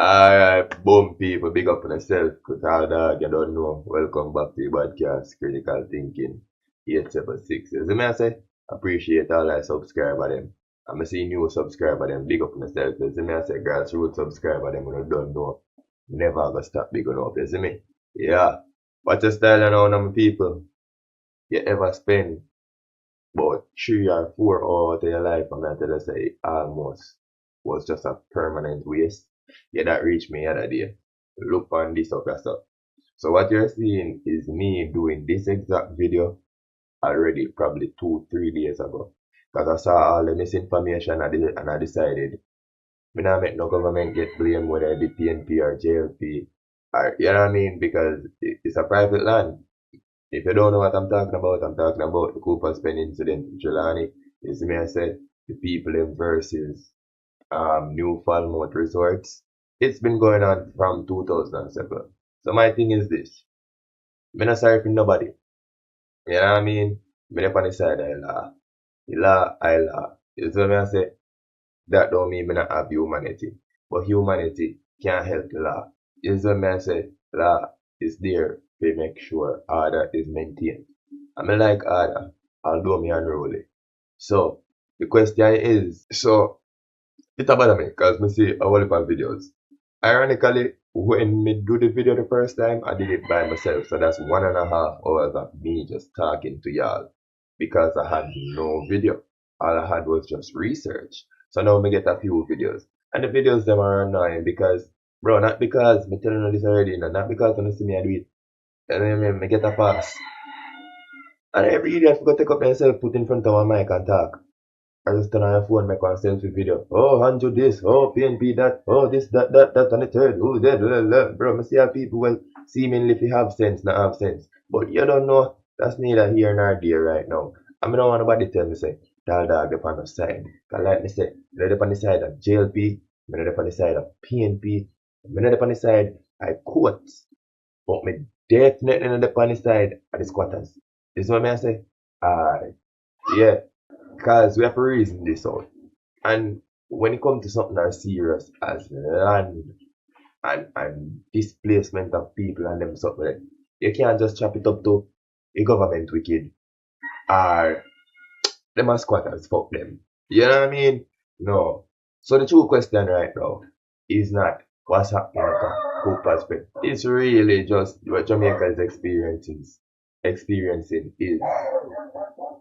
Alright, boom people, big up on yourself, cause TallDawg, you don't know. Welcome back to the Badcast, Critical Thinking 876. As I say, appreciate all that subscriber them. I'm see new subscriber them, big up on yourself. As I say, grassroots subscriber them, when you don't know. Never gonna stop big up, you see me? Yeah. What's your style and all them people? You ever spend about 3 or 4 hours of your life, I'm gonna tell you say it almost was just a permanent waste. Yeah, that reached me the other day. Look on this up your stuff. So what you're seeing is me doing this exact video already probably 2-3 days ago. Cause I saw all the misinformation and I decided me not make no government get blamed whether it be PNP or JLP. Or, you know what I mean? Because it's a private land. If you don't know what I'm talking about the Cooper Pen incident in Trelawny. You see me, I said the people in versus New Falmouth Resorts. It's been going on from 2007. So my thing is this. I'm not sorry for nobody. You know what I mean? I'm not on the side of the law. The law, I law. You see what I say? That don't mean I not have humanity. But humanity can't help the law. You see what I say? Law is there to make sure order is maintained. I mean like order, although me unruly. So the question is, so it bother me because me see a whole heap of videos. Ironically, when me do the video the first time, I did it by myself. So that's 1.5 hours of me just talking to y'all because I had no video. All I had was just research. So now me get a few videos. And the videos them are annoying because, bro, not because me telling you this already, not because you see me I do it. And then me get a pass. And every idiot forgot to take up themselves, put in front of my mic and talk. I just turn on your phone, make one selfie video. Oh, Hanjo this, oh, PNP that, oh, this, that, and the third. Oh, that, blah, blah. Bro, I see how people will seemingly if you have sense, not have sense. But you don't know, that's neither here nor there right now. I mean, don't want nobody tell me, say, TallDawg up on the side. Because like me say, I'm up on the side of JLP, I'm up on the side of PNP, I'm up on the side, I quote, but me definitely not up on the side of the squatters. This is what I say? Yeah. Because we have to reason this out. And when it comes to something as serious as land and displacement of people and them stuff like that, you can't just chop it up to a government wicked or them as squatters, fuck them. You know what I mean? No. So the true question right now is not what's happening at Cooper's Pen. It's really just what Jamaica is experiencing is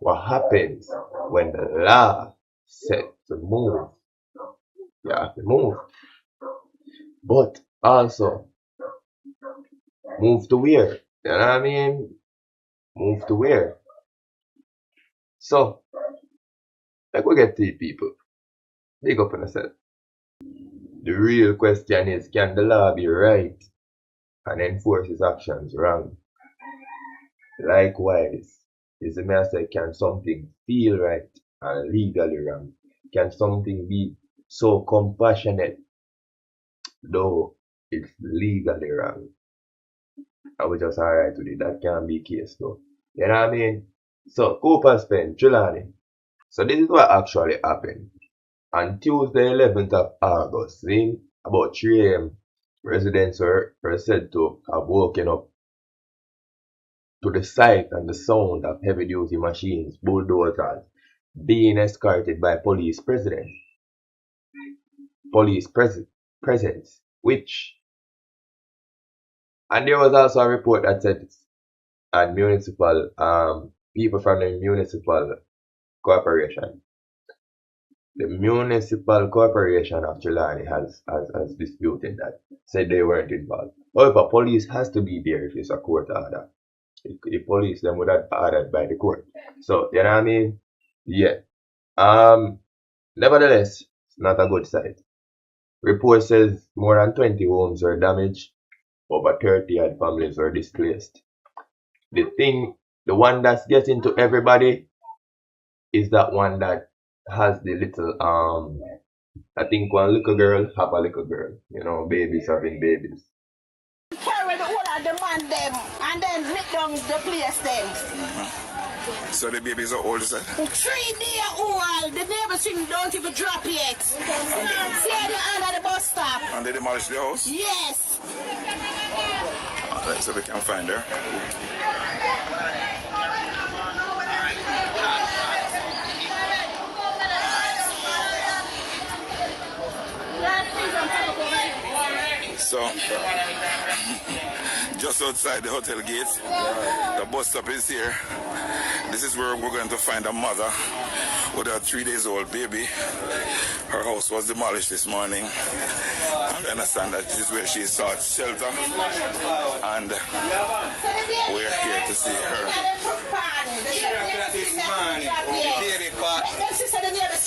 what happens when the law set to move. You have to move. But also move to where? You know what I mean? Move to where? So, like we get to the people. Big up on yourself. The real question is, can the law be right and enforce its actions wrong? Likewise, is the man say, can something feel right and legally wrong? Can something be so compassionate though it's legally wrong? I was just alright with it. That can't be case though. You know what I mean? So Cooper's Pen, Trelawny. So this is what actually happened. On Tuesday 11th of August, see, about 3 a.m., residents were said to have woken up to the sight and the sound of heavy-duty machines, bulldozers, being escorted by police presence, which, and there was also a report that said, and municipal, people from the municipal corporation, the municipal corporation of Trelawny has disputed that, said they weren't involved. However, police has to be there if it's a court order. The police them would have ordered by the court. So you know what I mean? Yeah. Nevertheless, it's not a good sight. Report says more than 20 homes were damaged, over 30 odd families were displaced. The one that's getting to everybody is that one that has the little I think one little girl have a little girl. You know, babies having babies. Carry the whole of the man them and then rip down the place them. So the baby is how old is that? 3 days old. The neighbors don't even drop yet. See the under the bus stop. And they demolished the house? Yes. Alright, so we can find her. So, just outside the hotel gate, the bus stop is here. This is where we're going to find a mother with a 3-day-old baby. Her house was demolished this morning. And I understand that this is where she sought shelter. And we're here to see her.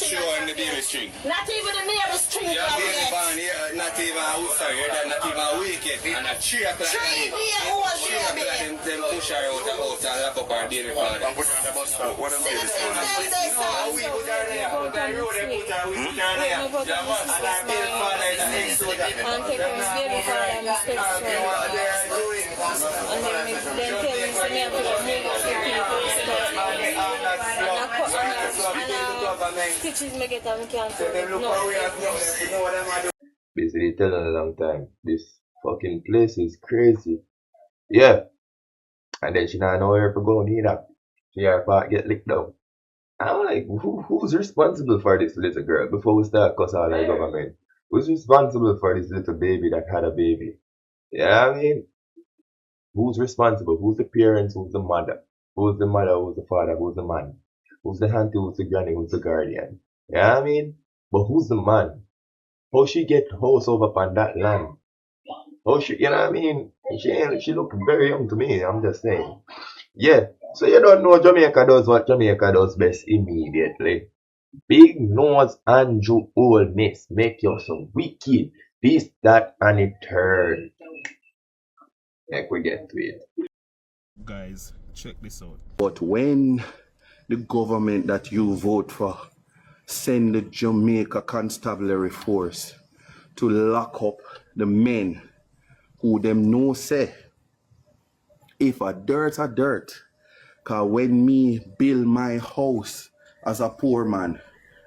Showing the baby string. Not even the neighbor's string. Yeah, baby born here, not even outside here, not even a week yet. And at 3 o'clock. 3 days old baby. Them push her out and lock up her baby father. What am I doing this morning? We put her there. Put her road, they put her there. And our baby father is an ex-soldier. And take his baby father and his And they are doing. and then tell him to me to move out the people's stuff. And stitches me get and can't do it. No. Basically telling a long time. This fucking place is crazy. Yeah. And then she not know where to go neither. She her part get licked down. I'm like, who's responsible for this little girl? Before we start cuss all our government. Who's responsible for this little baby that had a baby? Yeah, I mean, who's responsible? Who's the parents? Who's the mother? Who's the mother? Who's the father? Who's the man? Who's the auntie? Who's the granny? Who's the guardian? Yeah, I mean, but who's the man? How she get house over on that land? How she, you know what I mean? She look very young to me. I'm just saying. Yeah. So you don't know Jamaica does what Jamaica does best immediately. Big nose and oldness make you so wicked. This, that, and a third. Like we get to it. Guys, check this out. But when the government that you vote for send the Jamaica Constabulary Force to lock up the men who them know say, if a dirt a dirt, cause when me build my house as a poor man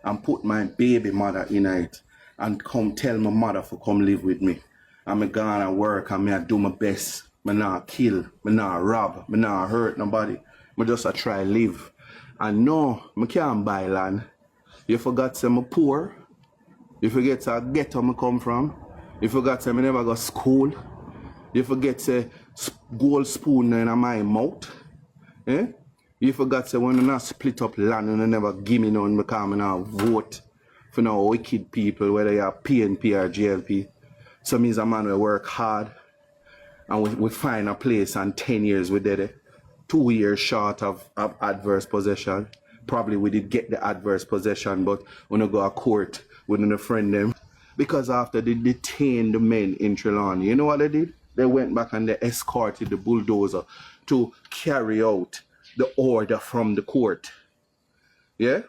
and put my baby mother in it and come tell my mother to come live with me, and me gonna work and me I do my best. Me not kill, me not rob, me not hurt nobody. Me just a try live. And no, me can't buy land. You forgot say me poor. You forget say ghetto me come from. You forgot say me never go school. You forget say gold spoon in my mouth. Eh? You forgot say when you not split up land and you never give me none because I not vote for no wicked people, whether you're PNP or GLP. So means a man will work hard and we find a place and 10 years we did it. 2 years short of adverse possession. Probably we did get the adverse possession, but when we go to court, we didn't friend them. Because after they detained the men in Trelawny, you know what they did? They went back and they escorted the bulldozer to carry out the order from the court. Yeah?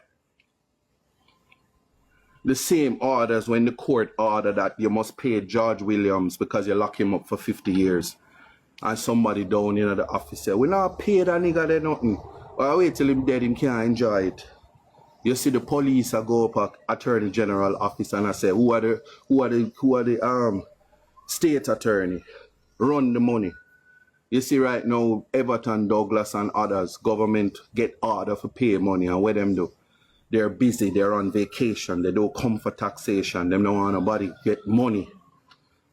The same orders when the court ordered that you must pay George Williams because you lock him up for 50 years. And somebody down in the office said, we not pay that nigga there nothing. Well, wait till him dead, him can't enjoy it. You see the police I go up at Attorney General office and I say, who are the state attorney? Run the money. You see right now, Everton, Douglas and others, government get order for pay money, and what them do? They're busy, they're on vacation, they don't come for taxation, them don't want nobody get money.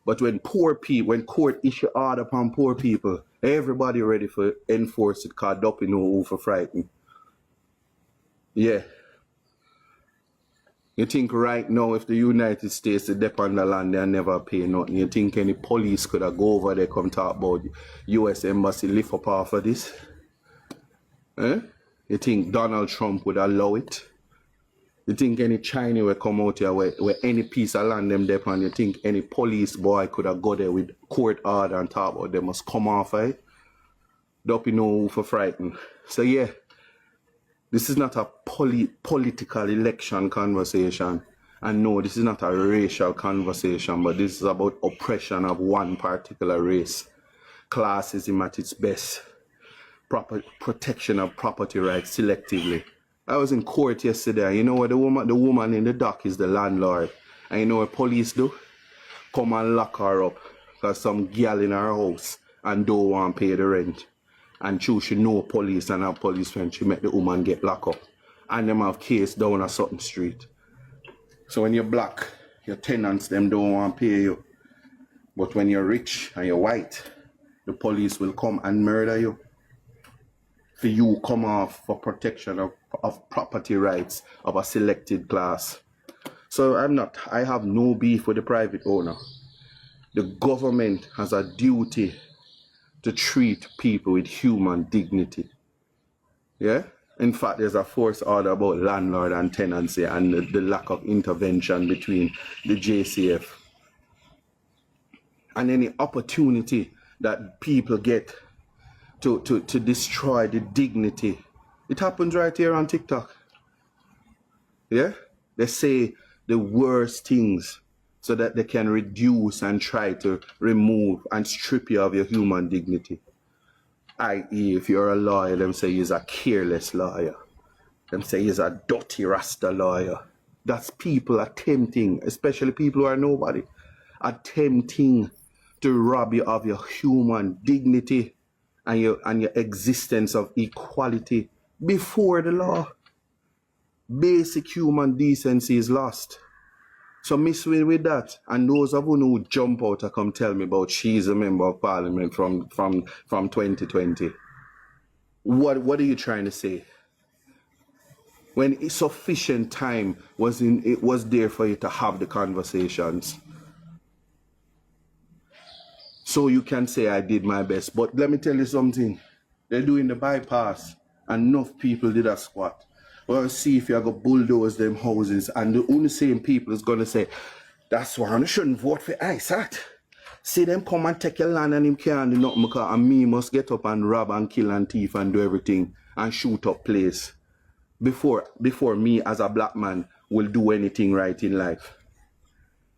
But when poor people, when court issue order upon poor people, everybody ready for enforce it, cause up know who for frighten. Yeah. You think right now if the United States they depend on the land they never pay nothing, you think any police could have go over there come talk about US Embassy lift up off of this? Eh? You think Donald Trump would allow it? You think any Chinese will come out here where any piece of land them depend, you think any police boy could have go there with court order and talk about they must come off of it? Don't you know who for frightened. So yeah, this is not a political election conversation. And no, this is not a racial conversation, but this is about oppression of one particular race. Classism at its best. protection of property rights selectively. I was in court yesterday, and you know what the woman in the dock is the landlord. And you know what police do? Come and lock her up because some girl in her house and don't want to pay the rent. And she know police and have police friends. She make the woman get locked up. And them have case down a Sutton Street. So when you're black, your tenants, them don't want to pay you. But when you're rich and you're white, the police will come and murder you. For you come off for protection of property rights of a selected class. So I have no beef with the private owner. The government has a duty to treat people with human dignity. Yeah? In fact, there's a force order about landlord and tenancy and the lack of intervention between the JCF. And any opportunity that people get to destroy the dignity, it happens right here on TikTok. Yeah? They say the worst things so that they can reduce and try to remove and strip you of your human dignity. I.e., if you're a lawyer, them say he's a careless lawyer. Them say he's a dirty Rasta lawyer. That's people attempting, especially people who are nobody, attempting to rob you of your human dignity and your existence of equality before the law. Basic human decency is lost. So miss with that, and those of you who jump out and come tell me about she's a member of parliament from 2020. What are you trying to say? When sufficient time it was there for you to have the conversations. So you can say I did my best. But let me tell you something. They're doing the bypass, and enough people did a squat. Well, see if you're going to bulldoze them houses, and the only same people is going to say, that's why I shouldn't vote for ISAT. See them come and take your land and him can't do nothing because and me must get up and rob and kill and thief and do everything and shoot up place before me as a black man will do anything right in life.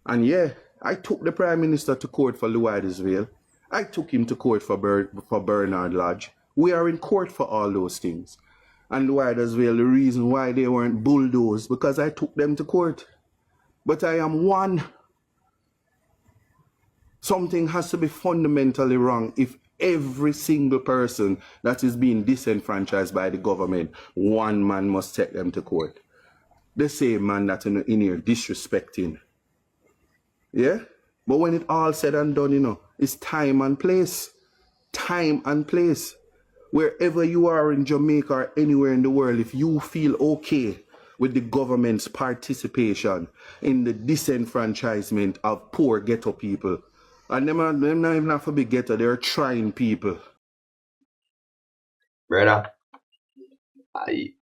And yeah, I took the Prime Minister to court for Louidesville. I took him to court for Bernard Lodge. We are in court for all those things. And Louidesville, the reason why they weren't bulldozed, because I took them to court. But I am one. Something has to be fundamentally wrong if every single person that is being disenfranchised by the government, one man must take them to court. The same man that in here disrespecting. Yeah? But when it all said and done, it's time and place. Time and place. Wherever you are in Jamaica or anywhere in the world, if you feel okay with the government's participation in the disenfranchisement of poor ghetto people, and them not even have to be ghetto, they're trying people. Brother, I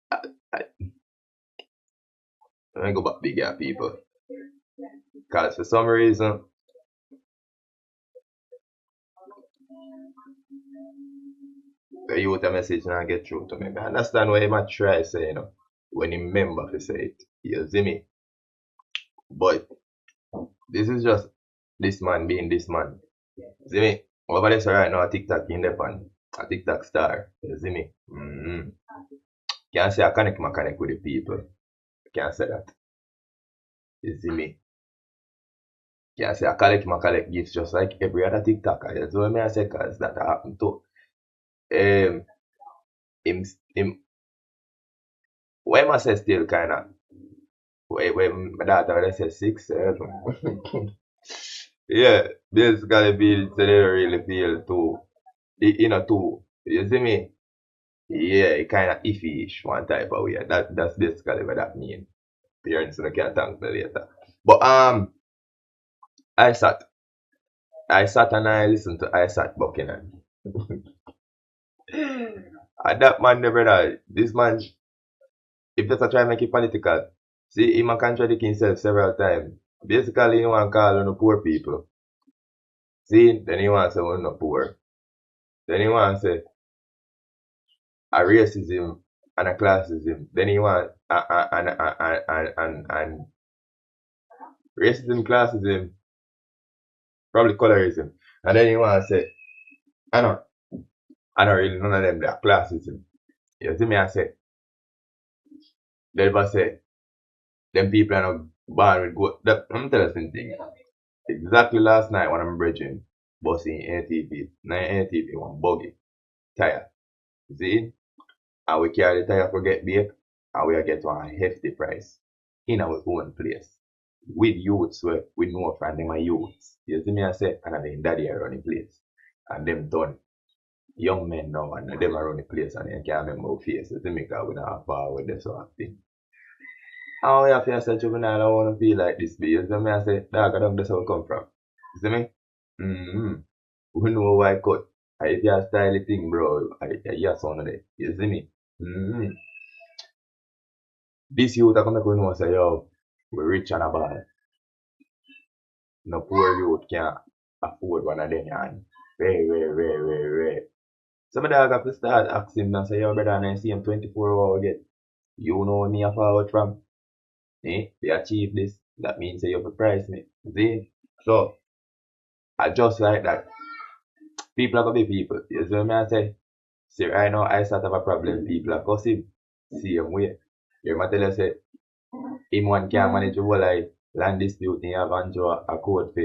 go back bigger people. Because for some reason, the youth a message and get through to me. I understand why he might try say, when he remember to say it. You see me? But this is just this man being this man. See me? Over there right now, a TikTok independent, a TikTok star. You see me? Can't say I connect with the people. Can't say that. You see me? Can't say I collect gifts just like every other TikToker. That's what I say, because that happened too. Him, why must I still kind of, when my daughter when I say 6, 7. Yeah, basically feel, so they don't really feel too, too, you see me? Yeah, it kind of iffy-ish one type of way. That's basically what that means. Parents can't thank me later. But I sat and I listened to ISAT Buchanan. And that man never died. This man, if they try to make it political, see, he might contradict himself several times. Basically, he want to call on the poor people. See, then he want to say, we're not poor. Then he want to say, a racism and a classism. Then he want, and racism, classism, probably colorism. And then he want to say, I know, I don't really none of them that classism. You see me I say, they never say, them people are not born with good. I'm telling you something. Exactly last night when I'm bridging, busing ATV, 9 ATV, one buggy, tire. See? And we carry the tire for get bait, and we get one hefty price in our own place. With youths, we know from them are youths. You see me I say, and then daddy are running place. And them done. Young men now, and them are running place, and they can't remember our face. You see me, because we not far with them sort of thing. And we have to say, juvenile, I want to feel like this, but you see me I say, dog, I don't know that's how it come from. You see me? We know why cut. And if you have style thing, bro, you have sound of it. You see me? This youth are coming to know say, yo, we're rich and a bad. No poor youth can't afford one of them. And very, very, very, very, very. Some of the dog have to start asking them, say, yo, brother, and I see him 24 hours again. You know me a forward from. They achieve this. That means say you have to price me. See? So, I just like that. People are going to be people. You see what I say? See, right now, I start have a problem. People are cussing. Same way. You might tell you, say, him one can't manage the whole life. Land dispute, he have to a code for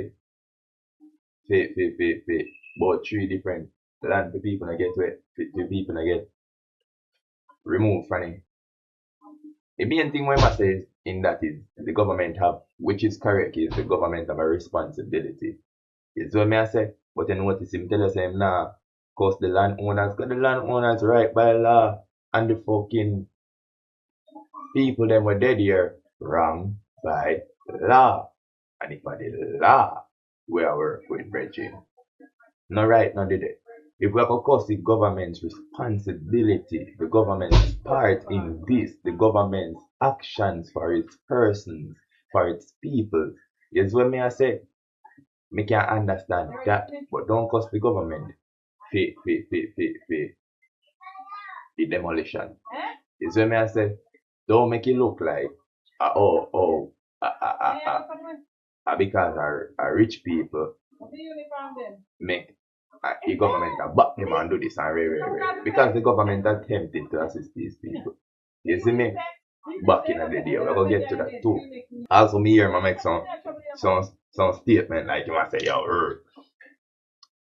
about 3 different land for people to get to it. For people to get removed from it. The main thing we must say is, in that is the government have, which is correct, is the government have a responsibility. It's what I say, but you notice him tell us him nah, cause the landowners, got the landowners right by law, and the fucking people them were dead here wrong by law. And if by the law we are working with Bridging. No right, no did it. If we have to cause the government's responsibility, the government's part in this, the government's actions for its persons, for its people, is what I say. Me can understand that, but don't cost the government the demolition. Is what I say. Don't make it look like because our rich people make the government back them and do this and rare. Because the government attempted to assist these people. You see me? Back in the day, we're gonna get to that too. Also, me here, I make some statement like you might say, yo,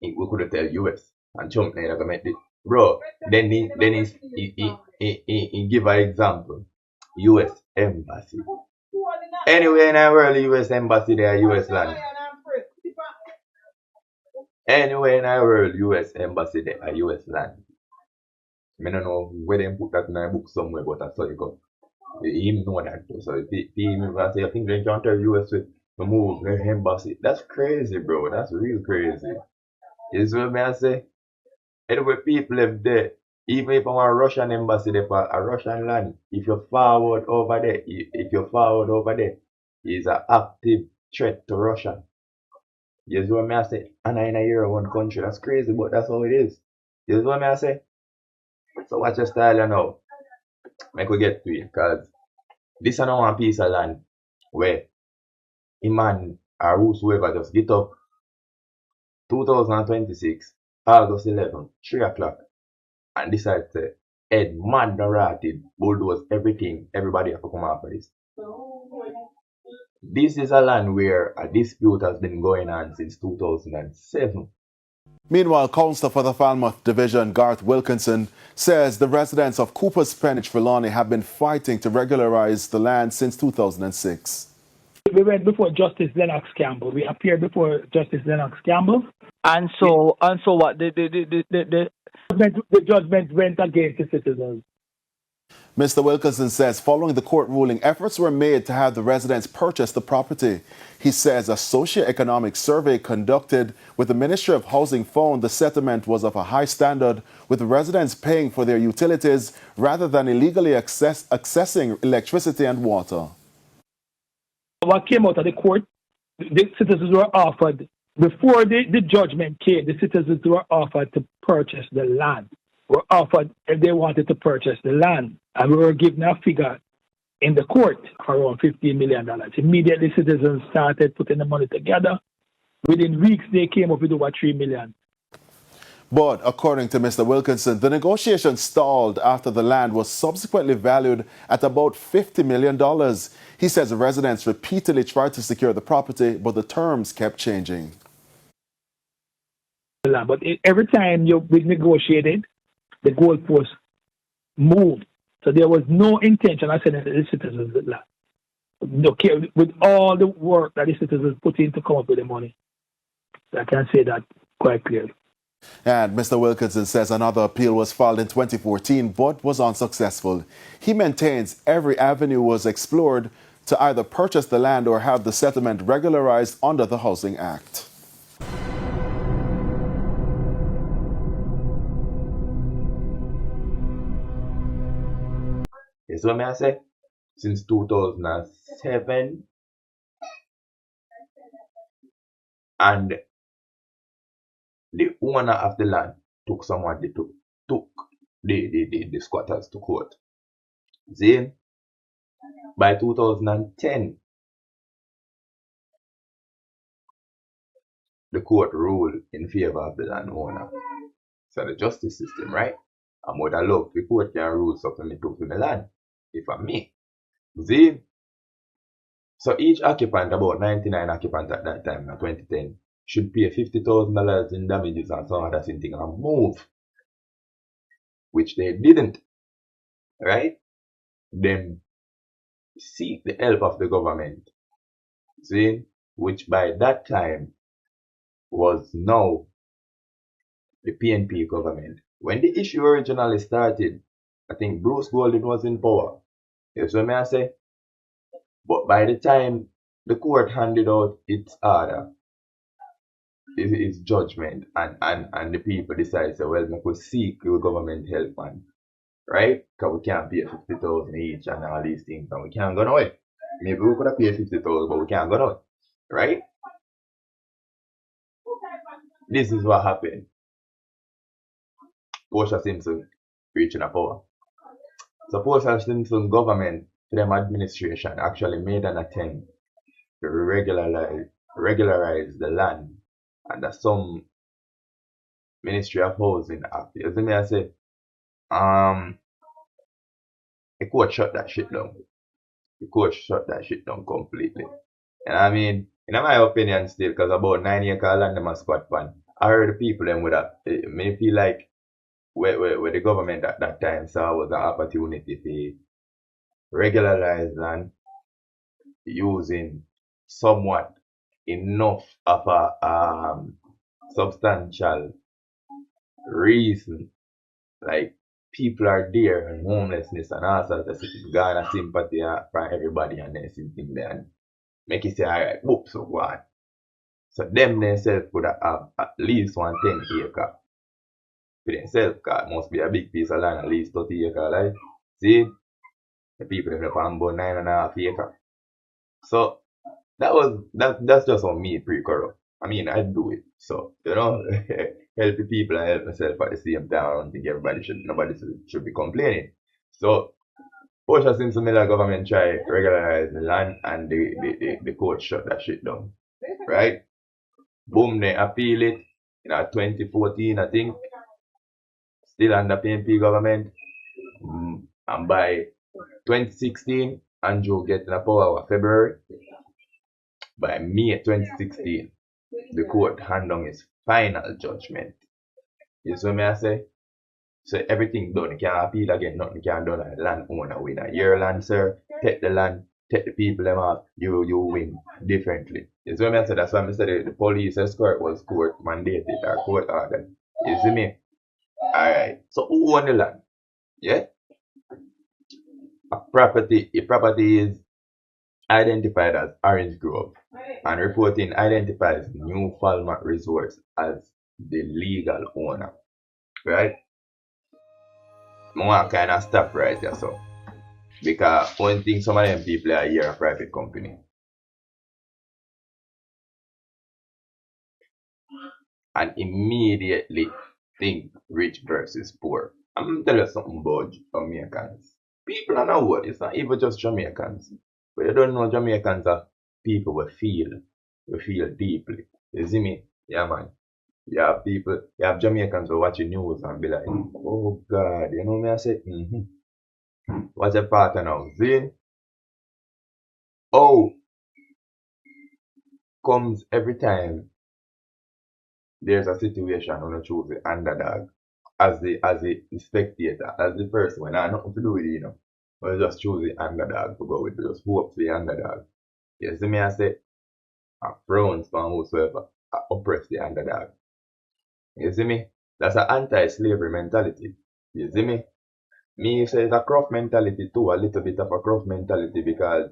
we could have tell US and Trump never make it. Bro, then he give an example. US embassy. Anywhere in the world, US embassy there, US land. Anywhere in the world, US embassy there, US land. I don't know where they put that in a book somewhere, but that's how you go. He know that too. So if he even say, I think they can't tell US to move their embassy. That's crazy, bro. That's real crazy. You see what I say? Anyway, people live there. Even if I'm a Russian embassy there for a Russian land, if you're forward over there, is an active threat to Russia. You see what I say? And I in a year one country. That's crazy, but that's how it is. You see what I say? So watch your style now. Make we get to it, because this is not one piece of land where a man or whosoever just get up 2026, August 11, 3 o'clock, and decide to head mad narrative, bulldoze everything, everybody have to come after this. This is a land where a dispute has been going on since 2007. Meanwhile, Councillor for the Falmouth Division, Garth Wilkinson, says the residents of Cooper's Pen, Trelawny, have been fighting to regularize the land since 2006. We went before Justice Lennox Campbell. We appeared before Justice Lennox Campbell. And so what? The judgment went against the citizens. Mr. Wilkinson says following the court ruling, efforts were made to have the residents purchase the property. He says a socio-economic survey conducted with the Ministry of Housing found the settlement was of a high standard, with the residents paying for their utilities rather than illegally accessing electricity and water. What came out of the court, the citizens were offered, before the judgment came, the citizens were offered to purchase the land. Were offered if they wanted to purchase the land. And we were given a figure in the court for around $15 million. Immediately, citizens started putting the money together. Within weeks, they came up with over $3 million. But according to Mr. Wilkinson, the negotiation stalled after the land was subsequently valued at about $50 million. He says the residents repeatedly tried to secure the property, but the terms kept changing. But every time we negotiated, the goalposts moved. So there was no intention of sending the citizens the land. Okay, with all the work that the citizens put in to come up with the money. I can say that quite clearly. And Mr. Wilkinson says another appeal was filed in 2014 but was unsuccessful. He maintains every avenue was explored to either purchase the land or have the settlement regularized under the Housing Act. Yes, what may I say? Since 2007, and the owner of the land took someone, they took the squatters to court. Then, by 2010, the court ruled in favor of the landowner. So the justice system, right? I would have loved the court can rule something me took to the land. If I'm me. See? So each occupant, about 99 occupants at that time, in 2010, should pay $50,000 in damages and some other thing and move. Which they didn't. Right? Then seek the help of the government. See? Which by that time was now the PNP government. When the issue originally started, I think Bruce Golding was in power. That's what I say. But by the time the court handed out its order, its judgment, and the people decided, so, well, we could seek the government help, man. Right? Because we can't pay 50,000 each and all these things, and we can't go away. Maybe we could have paid 50,000, but we can't go away. Right? This is what happened. Portia Simpson reaching a power. So Portia Simpson government, them administration, actually made an attempt to regularize the land under some Ministry of Housing Act. You see me, I say, the court shut that shit down. The court shut that shit down completely. And I mean, in my opinion still, because about 9 acre land them a squat pan. I heard the people them with that. Me feel like where the government at that time saw was an opportunity to regularize land using somewhat enough of a substantial reason. Like people are there and homelessness and all sorts of things. Garner sympathy from everybody and then something there and make it say, alright, whoop, so go on. So them themselves could have at least 110 acre for themselves, because it must be a big piece of land, at least 30 acre, like. See? The people in the farm about 9.5 acre. So that's just on me pre-corrupt. I mean, I do it. So, you know, help the people and help myself at the same time. I don't think nobody should be complaining. So, Portia Simpson Miller government try regularize the land and the court shut that shit down. Right? Boom, they appeal it in 2014, I think. Still under PNP government. And by 2016, Andrew get in the power of February. By May 2016, the court hand down its final judgment. You see what I say? So everything done. You can't appeal again, nothing can done. A landowner win. Your land, sir, take the land, take the people them off, you win differently. You see what I say? That's why I said the police escort was court mandated or court ordered. You see me? Alright. So who own the land? Yeah? A property is identified as Orange Grove and reporting identifies New Falmouth Resorts as the legal owner. Right? I want to kind of stop right there, so. Because one thing some of them people are here a private company. And immediately think rich versus poor. I'm going to tell you something about Jamaicans. People are not what, it's not even just Jamaicans. But you don't know Jamaicans are people we feel deeply. You see me? Yeah, man. You have people, you have Jamaicans who watching news and be like, oh God, you know me, I say, what's a partner now? See? Oh, comes every time there's a situation when you choose the underdog as the spectator, as the person when I have nothing to do with it, you know. But you just choose the underdog to go with, just hope for the underdog. You see me, I say, I frowns from whosoever I oppress the underdog. You see me? That's an anti-slavery mentality. You see me? Me say it's a Croft mentality too, a little bit of a Croft mentality because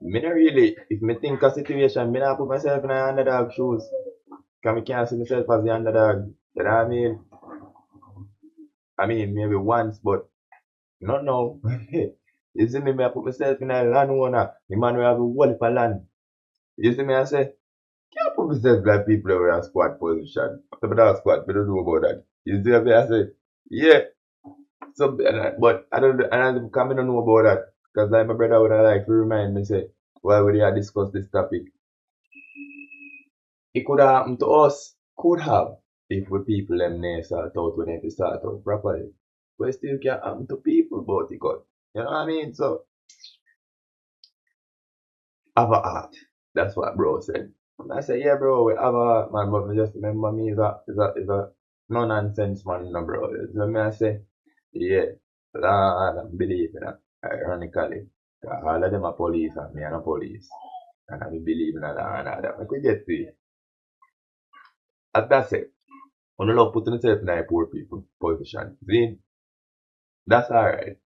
me not really, if me think a situation, me not put myself in the underdog shoes. Because me can't see myself as the underdog. You know what I mean? I mean, maybe once, but not now. You see me, I put myself in a landowner, the man who have a whole heap of land. You see me, I say, can't put myself like people who are in squad position. After that squad, we don't know about that. You see me, I say, yeah. So, but I don't come don't know about that. Because like my brother would have like to remind me, say, why would you discuss this topic? It could have happened to us. Could have. If we people them they start out when they start out properly. But it still can happen to people about it, God. You know what I mean? So, have a heart. That's what bro said. And I said, yeah, bro, we have a heart, man. But me just remember me is a no nonsense man, no, bro. So me I say, yeah, Lord, I believe in that. Ironically, 'cause all of them are police and me are not police. And I believe in that and all that. I could get to it. As that said, when you love putting yourself in a poor people position, see, that's alright.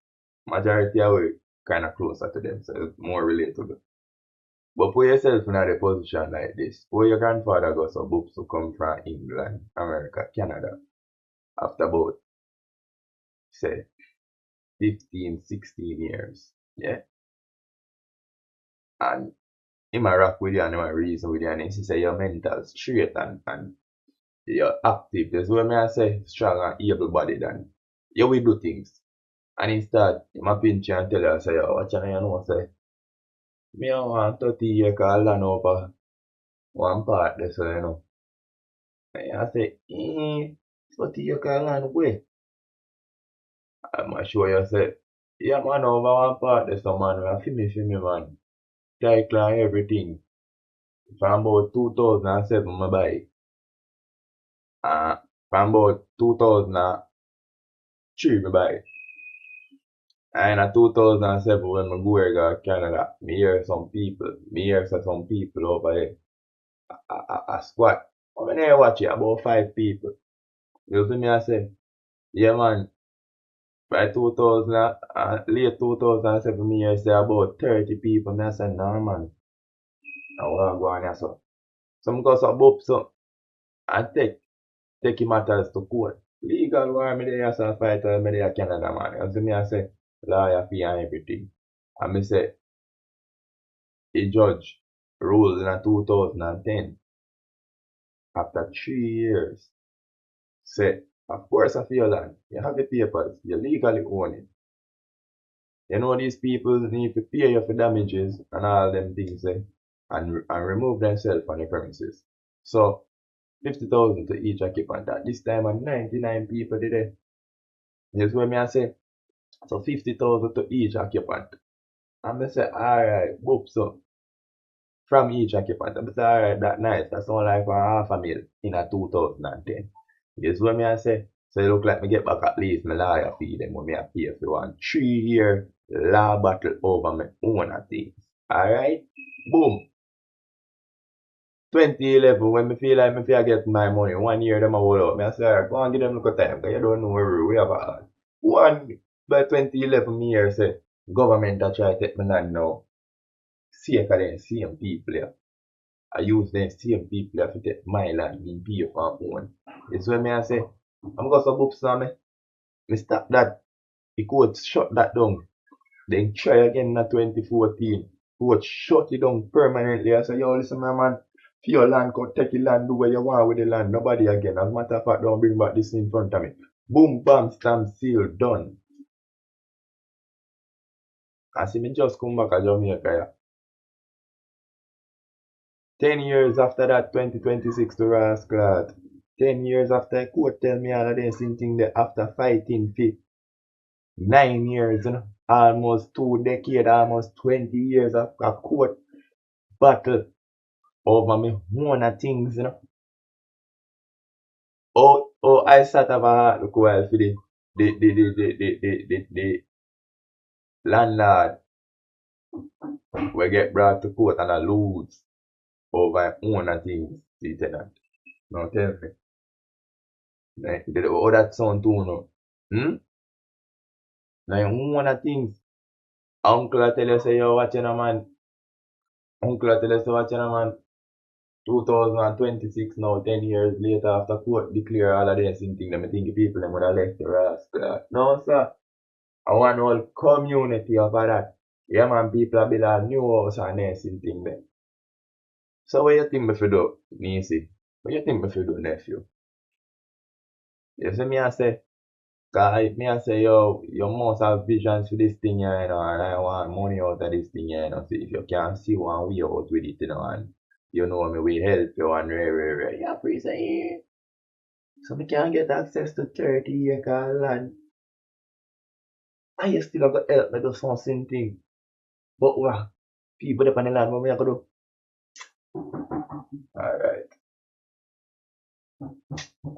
Majority of we kind of closer to them, so it's more relatable. But put yourself in a position like this, where your grandfather got some books to come from England, America, Canada, after about, say, 15, 16 years. Yeah? And him a rock with you and him a reason with you and he say you're mental straight and you're active. That's what I say strong and able bodied and you will do things. And instead, him a pinch you and tell you, say, oh, what you know, say, me I want 30 acre land over one part there, so you know. And I say, 30 acre land where? I'm sure you say, yeah man, over one part there, so man, we feel me man. Title and everything. From about 2007 I buy it. From about 2003 I buy it. And in 2007 when I go here to Canada, me hear some people over here, a squad. When I watch it, about 5 people. You see me I say, yeah man, by 2000, late 2007 me hear say about 30 people. Me I say, no man, I want to go on here so. So I go so and take matters to court. Legal war me there so fight me there Canada man. You see me I say lawyer fee and everything. And me say the judge ruled in 2010 after 3 years. Say of course I feel land. You have the papers, you legally own it. You know these people need to pay you for damages and all them things and remove themselves from the premises. So 50,000 to each occupant. At this time, 99 people did it. Here's what me I say. So 50,000 to each occupant. And I say, alright, whoop, so from each occupant. I say, alright, that nice. That's only like for $500,000 in a 2010. Here's what me I say. So it look like me get back at least my lawyer fee them when me I pay for one 3-year law battle over my own things. Alright? Boom. 2011, when me feel like me feel get my money, 1 year them a hold out. Me I say, alright, go and give them look at time, because you don't know where we have a hand. By 2011, me here say, government a try to take my land now. Sake of them same people here. I use them same people here to take my land, me pay for my own. It's when me I say, I'm going to books now, me stop that. The court shut that down. Then try again in 2014. Court shut it down permanently. I say, yo, listen, my man. For your land, go take your land, do what you want with the land. Nobody again. As a matter of fact, don't bring back this in front of me. Boom, bam, stamp, seal, done. I see me just come back to Jamaica. Yeah. 10 years after that, 2026 to Rasclat. 10 years after court tell me all of this same thing there after fighting for 9 years, you know, almost 2 decades, almost 20 years of a court battle over me one of things, you know. Oh, I sat up a heart look while for the landlord we get brought to court and I lose over one of things, the tenant. Now tell me. Oh, that sound too, no? Now, one of things, uncle I tell you say you're watching a man. Uncle I tell you say watching a man. 2026 now, 10 years later after court declare all of this same thing, I think people them would have left the rascal. No, sir. I want whole community of that. Yeah, man, people have built a new house and this same thing there. So what you think me fi do, niece? What you think me fi do, nephew? You see me I say, cause me I say, yo, you must have visions for this thing here, you know, and I want money out of this thing here, you know. So if you can see one way out with it, you know, and you know me, we help you and rare. Yeah, please say, so we can get access to 30 acre land. And you still have to help me do something. But what? People up on the land, what we have to do? Alright.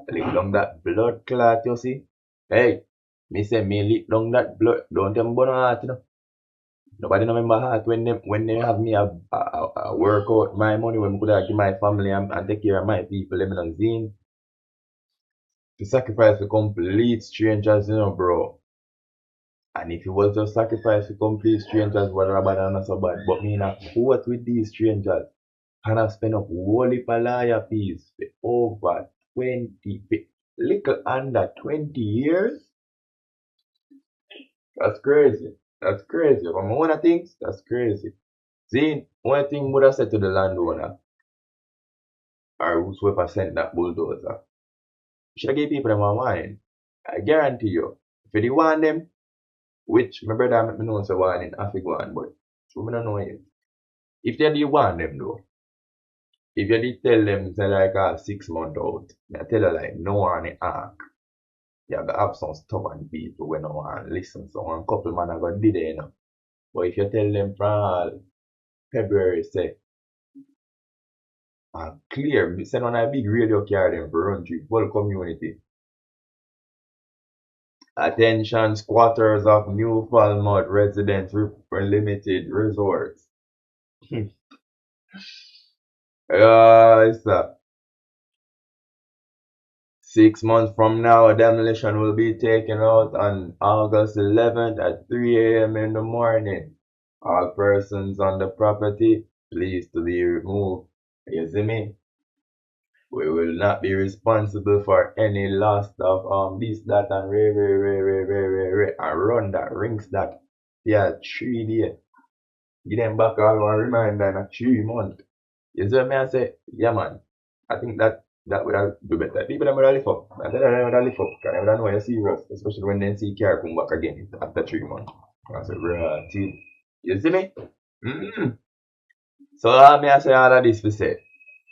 Lick down that blood clot, you see? Hey, me say me lick down that blood. Don't them burn heart, you know. Nobody know my heart when they have me a work out my money when I could have give my family and take care of my people, let me know zine. To sacrifice for complete strangers, you know, bro. And if it was just sacrifice for complete strangers, whether bad or not so bad. But me not quote with these strangers. And I spend up whole heap of lawyer fees for over 20, little under 20 years. That's crazy. That's crazy. From one of things, that's crazy. See, one thing would have said to the landowner, or whoever sent that bulldozer, you should give people them a warning. I guarantee you, if you want them, which my brother make me know so warning, I feel go on, but we don't know it. If they do want them though, if you did tell them say like 6 months out, I tell you like no one in arc. You have to have some stubborn people when no one listen. So one couple man are gonna be there, you know. But if you tell them from February, say, clear, send on a big radio car them for run through whole community. Attention squatters of New Falmouth Residents Limited Resorts. It's 6 months from now, a demolition will be taken out on August 11th at 3 a.m. in the morning. All persons on the property, please to be removed. You see me? We will not be responsible for any loss of this, that, and and run that, rings that. Yeah, 3 days. Give them back all one reminder in a 3 months. You see me? I say, yeah, man. I think that would have do better. People that would have lift up. I tell them they would have lift up. Because they would know you're serious. Especially when they see car come back again after 3 months. I say, bro, you see me? So I say all of this to say,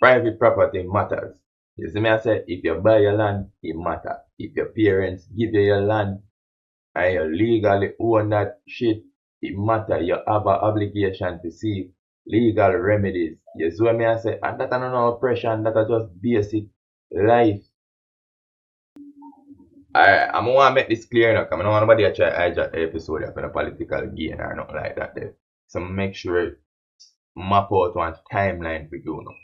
private property matters. You see me? I say, if you buy your land, it matters. If your parents give you your land and you legally own that shit, it matters. You have an obligation to seek legal remedies. You see what I say? And that is not oppression, that is just basic life. I'm going to make this clear now, because I don't want nobody to try to hijack the episode for a political gain or nothing like that. There. So make sure map out one timeline for you now.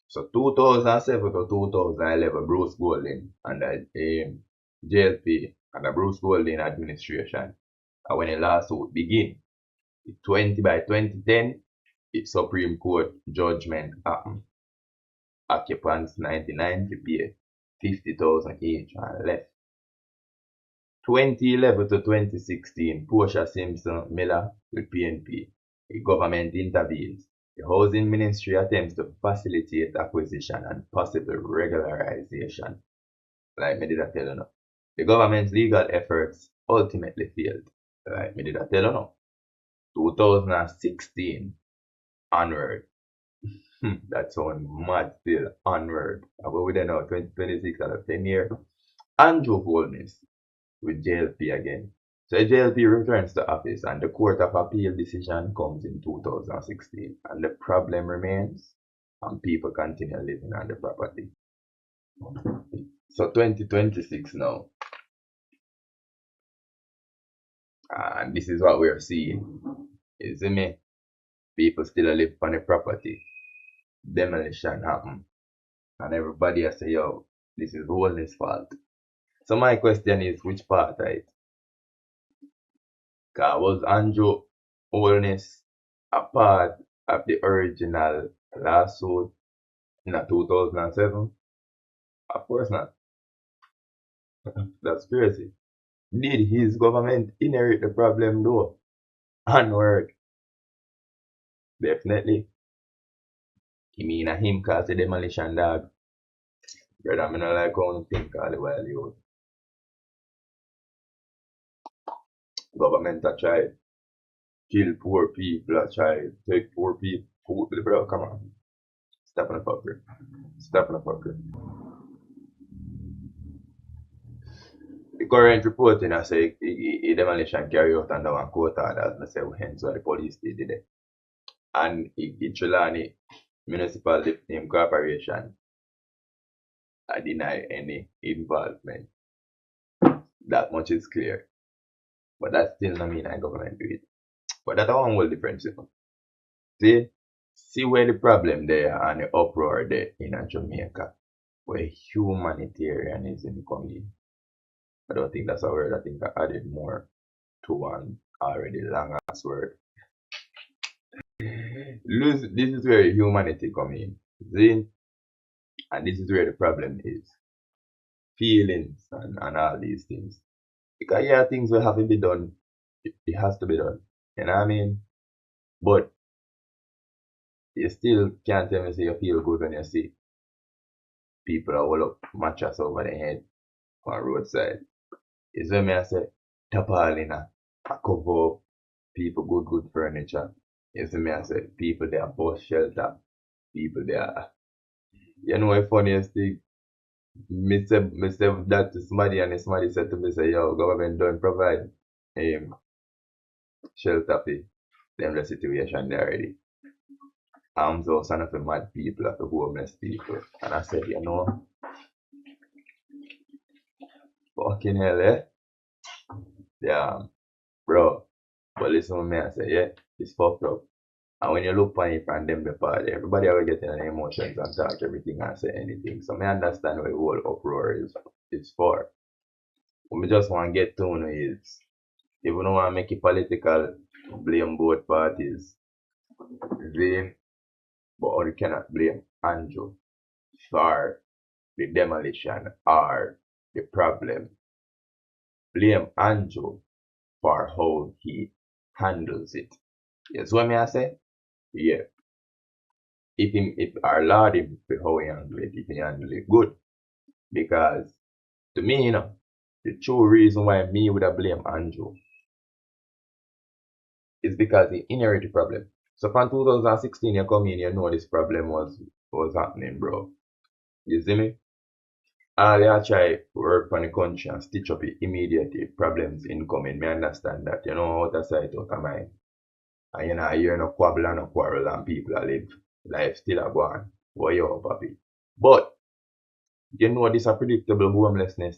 So 2007 to 2011, Bruce Golding and the JLP and the Bruce Golding administration. And when the lawsuit began, by 2010, the Supreme Court judgment happened. Occupants 99 to pay 50,000 each and left. 2011 to 2016, Portia Simpson Miller with PNP. The government intervenes. The Housing Ministry attempts to facilitate acquisition and possible regularisation. Like me did I tell you now. The government's legal efforts ultimately failed. Like me did I tell you now. 2016 onward. That sound mad still. Onward. About we don't know, 2026 out of 10 years. Andrew Holness with JLP again. So JLP returns to office and the Court of Appeal decision comes in 2016. And the problem remains and people continue living on the property. So 2026 now. And this is what we're seeing. You see me? People still live on the property. Demolition happen. And everybody has say, yo, this is Holness' fault. So my question is, which part, right? Cause was Andrew Holness a part of the original lawsuit in 2007? Of course not. That's crazy. Did his government inherit the problem though? Onward. Definitely. You mean him cause the demolition dog? Brother, I don't like how you think all the while you. Government a try kill poor people, a try take poor people food, bro. Come on. Stop on the fucker. Stop on the fucker. The current reporting I say a demolition carry out under one court order, as I say, hence why the police did it. And in Trelawny Municipal Name Corporation, I deny any involvement. That much is clear. But that still not mean I government do it. But that's one whole difference. See where the problem there and the uproar there in Jamaica, where humanitarianism comes in. I don't think that's a word. I think I added more to one already long ass word. This is where humanity comes in. See? And this is where the problem is. Feelings and all these things. Because yeah, things will have to be done. It has to be done. You know what I mean? But you still can't tell me say you feel good when you see people are all up mattress over their head on roadside. Is when I say tarpaulin a cover up people good furniture. You see me I say people they are bus shelter. People they are, you know the funniest thing? Me say that to somebody and somebody said to me say yo government don't provide shelter for them the situation there already. I'm so son of a mad people of the homeless people. And I said, you know, fucking hell, eh? Yeah, bro. But listen to me, I say, yeah, it's fucked up. And when you look on it from them the part, everybody will get in emotions and talk everything and say anything. So I understand what the whole uproar is for. What we just want to get to is, if we don't want to make it political, blame both parties. Then, but you cannot blame Andrew for the demolition or the problem. Blame Andrew for how he handles it. Yes, what I say? Yeah. If our Lord him for how he handle it, if he handle it good. Because to me, you know, the true reason why me would have blame Andrew is because he inherited the problem. So from 2016 you come in, you know this problem was happening, bro. You see me? All you try work on the country and stitch up it immediately. Problems incoming. Me understand that. You know, out of sight, out of mind. And you know, you no quabble and no quarrel and people are live. Life still a go on. Boy, you up, papi. But, you know this a predictable homelessness.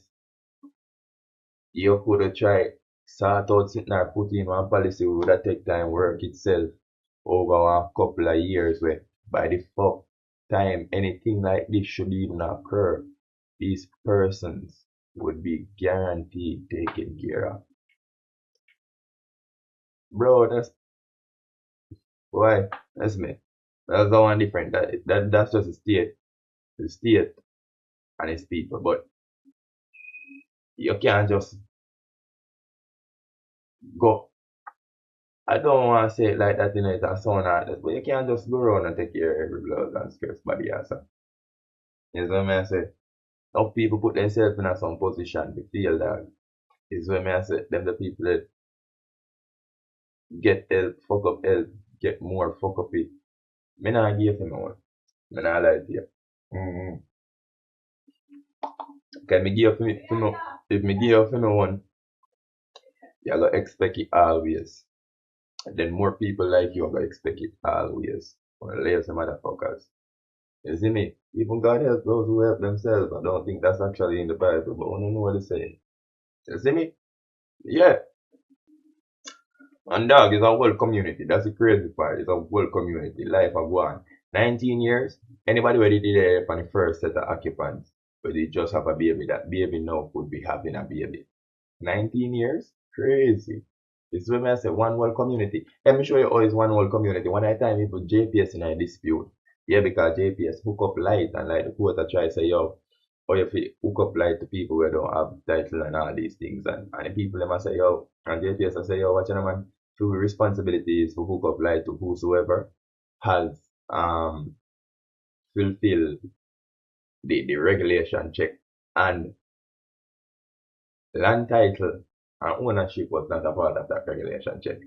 You could have tried sort out something or put in one policy would have take time work itself over a couple of years where by the fuck time anything like this should even occur, these persons would be guaranteed taken care of. Bro, that's why that's me. That's the one different. That's just a state. The state and its people. But you can't just go. I don't want to say it like that, you know, it's sound hard, but you can't just go around and take care of every blood and scarce body also. You know what I say? Now people put themselves in some position to feel that. Is what I say, them the people that get help, fuck up help, get more fuck up it. Me not give them one. I'm not lie to you. Mm-hmm. Can me give you for me, if me give you for me one, you gotta expect it always. And then more people like you are gonna expect it always. Or lazy motherfuckers. You see me? Even God helps those who help themselves. I don't think that's actually in the Bible, but I don't know what it's saying. You see me? Yeah. And dog is a whole community. That's the crazy part. It's a whole community. Life of one. 19 years. Anybody who did it on the first set of occupants, but they just have a baby, that baby now could be having a baby. 19 years? Crazy. This is when I say one whole community. Let me show you how it's one whole community. One at a time, you put JPS in a dispute. Yeah, because JPS hook up light and like the court try to say, yo, or if you hook up light to people who don't have title and all these things. And the people them say, yo, and JPS I say, yo, watch your man, through responsibilities to hook up light to whosoever has fulfilled the regulation check. And land title and ownership was not a part of that regulation check.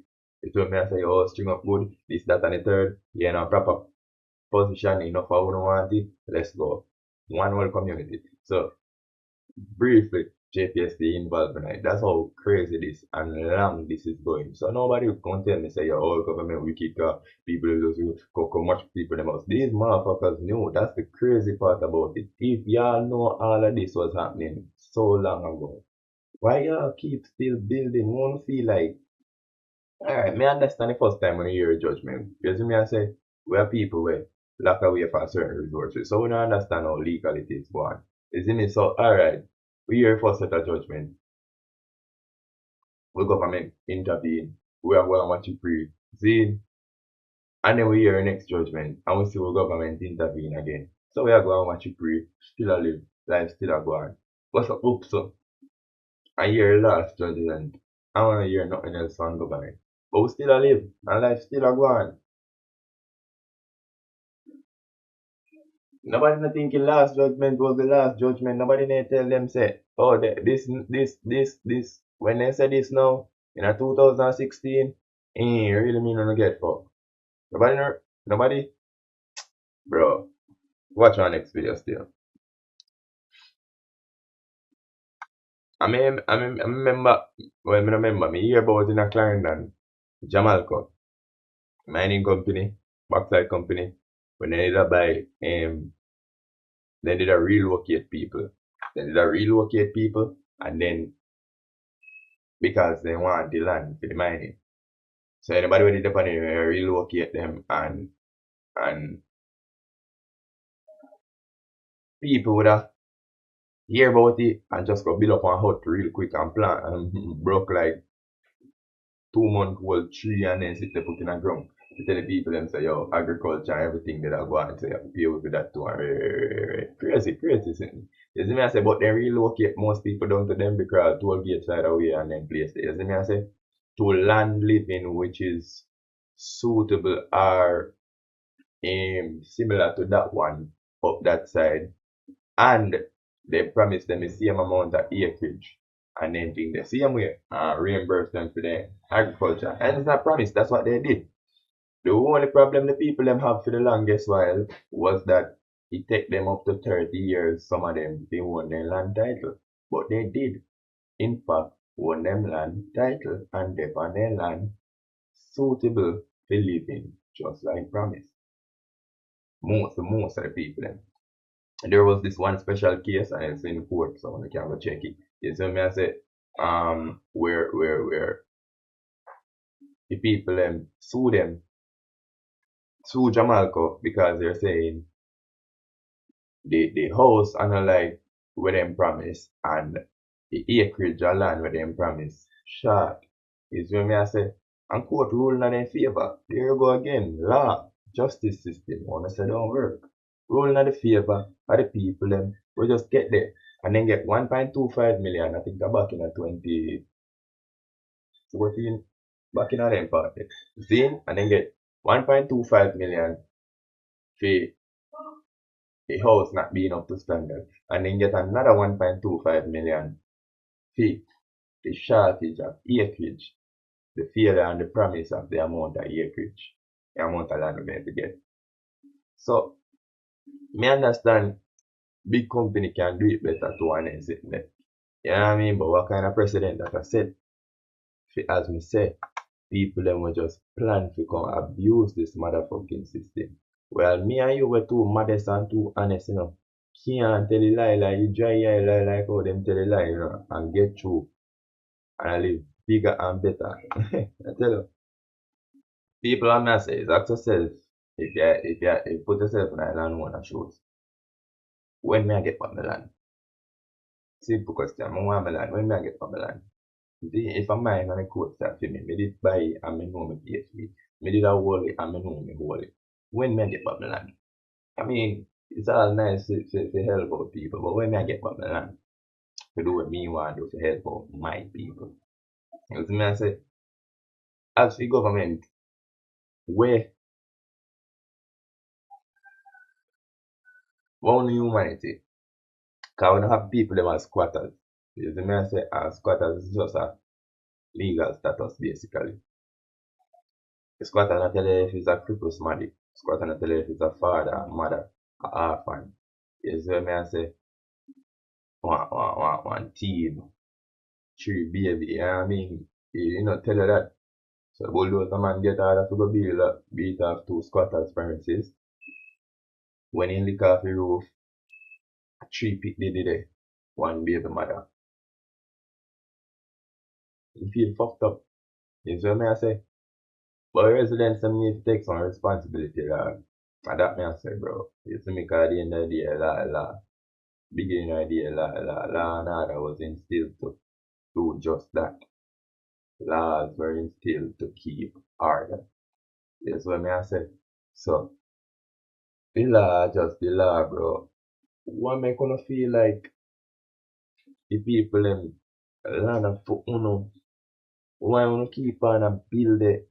It told me I say, oh, string up good, this, that, and the third, you're in a proper position, enough for who don't want it, let's go. One whole community. So, briefly, JPSD involved in it. That's how crazy this and long this is going. So, nobody can tell me, say, your whole government wicked, people just go much people in the house. These motherfuckers knew. That's the crazy part about it. If y'all know all of this was happening so long ago, why y'all keep still building? Won't feel like, alright, me understand the first time when you hear a judgment. You see me I say, we are people where lock away for certain resources. So we don't understand how legal it is going. You see me? So alright, we hear first set of judgment. We government intervene. We are going to watch it free. See? And then we hear next judgment and we see we government intervene again. So we are going to watch it free. Still a live. Life still a go on. What's up, oops, so? I hear last judgment. I want to hear nothing else from government. But we still a live and life still a go on. Nobody not thinking last judgment was the last judgment. Nobody need tell them say, oh, this. When they say this now, in a 2016, really mean to get fucked. Nobody, bro. Watch our next video still. I remember, well, I remember, me hear about in a Clarendon, Jamalco, mining company, bauxite company, when they did a buy, they did a relocate people. And then, because they want the land for the mining. So anybody who did the money, relocate them and people would have hear about it and just go build up one hut real quick and plant and broke like 2 month old tree and then sit there put in a ground. To tell the people them say, yo, agriculture and everything that I go on, so you have to pay with that too. Crazy thing. You see me I say, but they relocate most people down to them because toll gate side away and then place there. You see me I say, to land living which is suitable or similar to that one up that side, and they promise them the same amount of acreage and then think the same way reimburse them for their agriculture. And it's not promise, that's what they did. The only problem the people them have for the longest while was that it take them up to 30 years, some of them, they own their land title. But they did, in fact, own them land title and they on their land suitable for living, just like promise. Most of the people them. There was this one special case and it's in court, so I can go check it. You see me I say, where the people sue Jamalco because they're saying the house and like where them promise and the acreage of land where them promise short. You see me I say, and court ruling in their favor. There you go again, law, justice system, wanna say don't work. Ruling in the favor of the people them, we just get there and then get 1.25 million, I think back in a 2014, back in a them party. See? And then get 1.25 million for the house not being up to standard. And then get another 1.25 million for the shortage of acreage, the failure and the promise of the amount of acreage, the amount of land we're going to get. So Me understand big company can do it better to an extent. You know what I mean? But what kind of precedent that I set? As me say, people them will just plan to come abuse this motherfucking system. Well, me and you were too modest and too honest, you know. Can't tell a lie like you dry eye lie like how them tell a lie, you know, and get through and live bigger and better. I tell you, people are message. Ask yourself if you put yourself in a landowner shoes. When may I get back my land? Simple question. I want my land. When may I get back my land? If I'm mine and I quote that for me did buy it and I know me pay for it. Me did a hold it and I know me hold it. When may I get back my land? I mean, it's all nice to help out people, but when may I get back my land? To do what me want to do to help out my people. You know what I say? As the government, where only humanity, because we don't have people them as squatters. You know what I say? As squatters is just a legal status basically. The squatter not tell you if it's a crippled somebody. Squatter not tell you if it's a father, mother, a orphan. You see what I say? One team, 3 baby, you know what I mean? You not tell you that. So the bulldozer man get order to go beat off 2 squatters premises. When he lick off the roof, 3 pick they did it. 1 baby mother. You feel fucked up. You see what I say? But residents them need to take some responsibility, dog. And that me I say, bro. You see me, cause at the end of the day, law. Beginning of the day, law and order was instilled to do just that. Laws were instilled to keep order. That's what me I say. So, the law just the law, bro. What make you feel like the people them land up for uno? Why you keep on and build the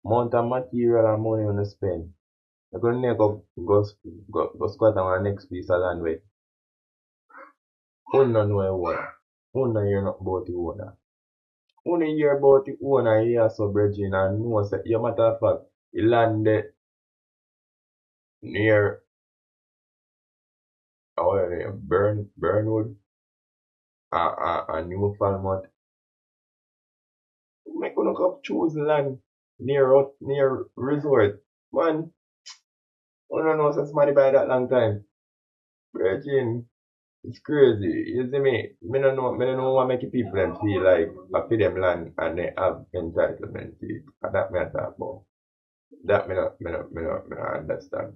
amount of material and money you spend? You're gonna never go squat on the next piece of land where you don't know what. You don't hear nothing about the owner. You don't hear about the owner here, so brethren, and know say, your matter of fact, the land there near Burnwood and New Falmouth. Make you look up choose land near resort. Man, you don't know since somebody buy that long time. Brethren, it's crazy. You see me? Me don't know what make people them feel like I feed them land and they have entitlement to it. And that me I talk about. That me not understand.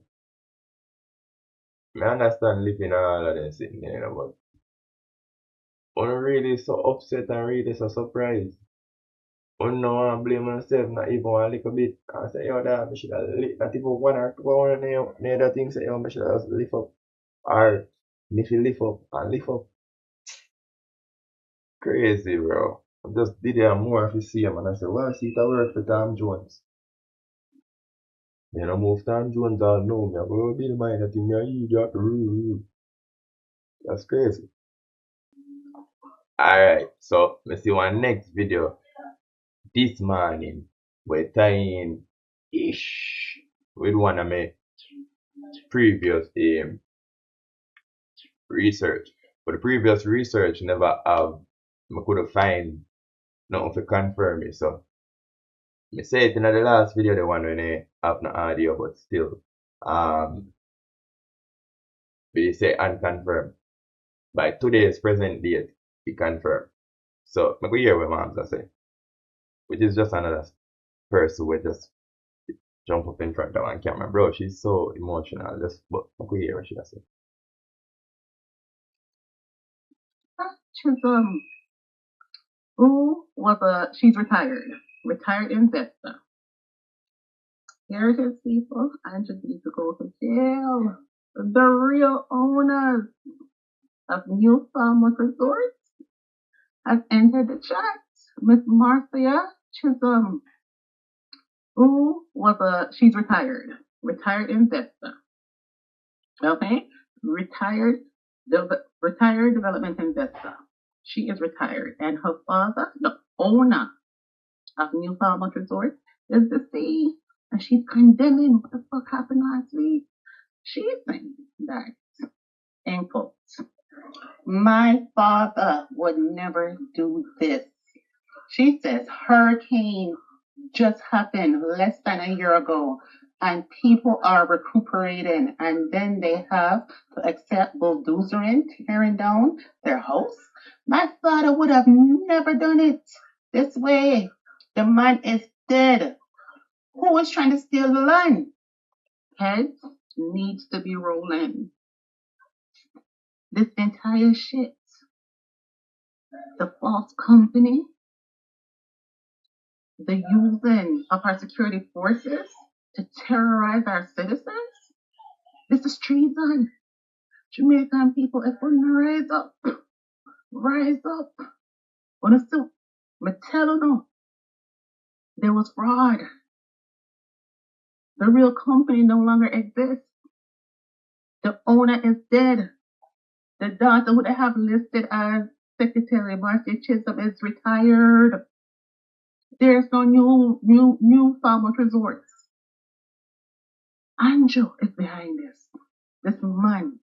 Me understand living all of them sitting there, but I'm really so upset and really so surprised. I no want blame myself, not even a little bit. I say, yo, that I should have lit that even 1 or 2 hours near that thing, say, yo, I should have just lift up. Or, if you lift up and lift up. Crazy, bro. I just did it more if you see him, and I said, well, see, it work for Tom Jones. Then I move Tom Jones all know me. I go, build mine, that thing, you idiot. That's crazy. Alright, so, let's see one next video. This morning, we're tying ish with one of my previous research. But the previous research never have, I couldn't find nothing to confirm it. So, I say it in the last video, the one when I have no audio, but still, we say unconfirmed. By today's present date, it confirmed. So, I go hear what my mom's say, which is just another person who just jump up in front of one camera. Bro, she's so emotional. Just, but I go hear what she say. She's retired investor. Heritage people, I just need to go to jail. The real owners of New Falmouth Resorts has entered the chat. Miss Marcia Chisholm, she's retired investor. Okay, retired development investor. She is retired, and her father, the owner of New Falmouth Resort, is deceased, and she's condemning what the fuck happened last week. She's saying that, in quotes, my father would never do this. She says hurricane just happened less than a year ago and people are recuperating and then they have to accept bulldozering, tearing down their house. My father would have never done it this way. The man is dead. Who is trying to steal the land? Heads needs to be rolling. This entire shit, the false company, the using of our security forces to terrorize our citizens, this is treason. Jamaican people, if we rise up, rise up. When it's still, me tell you, there was fraud. The real company no longer exists. The owner is dead. The daughter who they have listed as Secretary Marcia Chisholm is retired. There's no new Falmouth Resorts. Andrew is behind this. This man.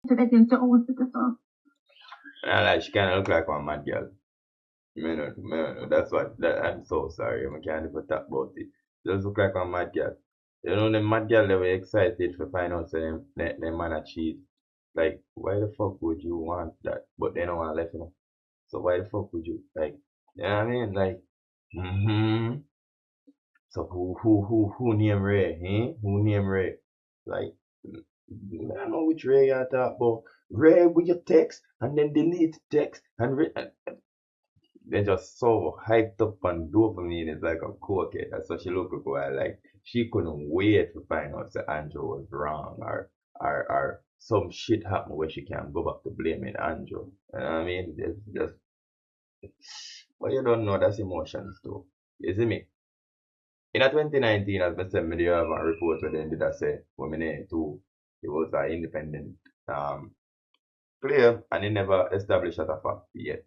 Did I get to own this up? Like she kind of look like one mad girl. That's what. I'm so sorry. I can't even talk about it. Just look like one mad girl. You know, the mad girl, they were excited to find out so them man a cheat. Like, why the fuck would you want that? But they don't want to let you know. So why the fuck would you? Like, you know what I mean? Like, So who named Ray? Eh? Who named Ray? Like, I don't know which Ray you're talking about. Ray with your text and then delete text and they're just so hyped up on dopamine. It's like a cokehead. That's what she looked for. Like she couldn't wait to find out that Andrew was wrong or some shit happened where she can go back to blaming Andrew. You know what I mean? It's just, but you don't know that's emotions too. You see me? In 2019, as I said, I have a report where they did say women too. It was an independent claim and it never established as a fact yet.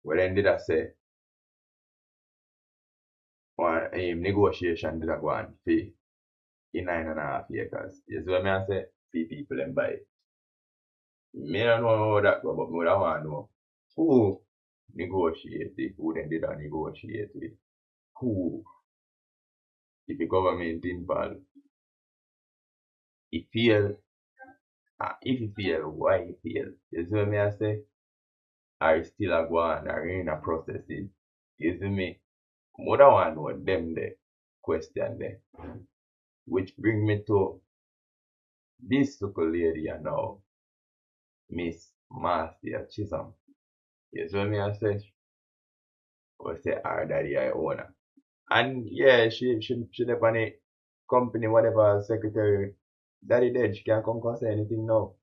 Well, then did I say one negotiation did I go on for in 9.5 acres. You see what I say? Few people and buy it. Me don't know how that go, but me don't want to know who negotiated, who then did I negotiate with. Who? If the government involved, it fail. If it fail, why it fail? You see what I say? Are still a go on, are in a processes. You see me? More than want to know them the question there. Which bring me to this local lady now, Miss Marcia Chisholm. You see what I say? Or say our daddy I owner. And yeah, she up on a company, whatever secretary. Daddy dead, she can't come and say anything now.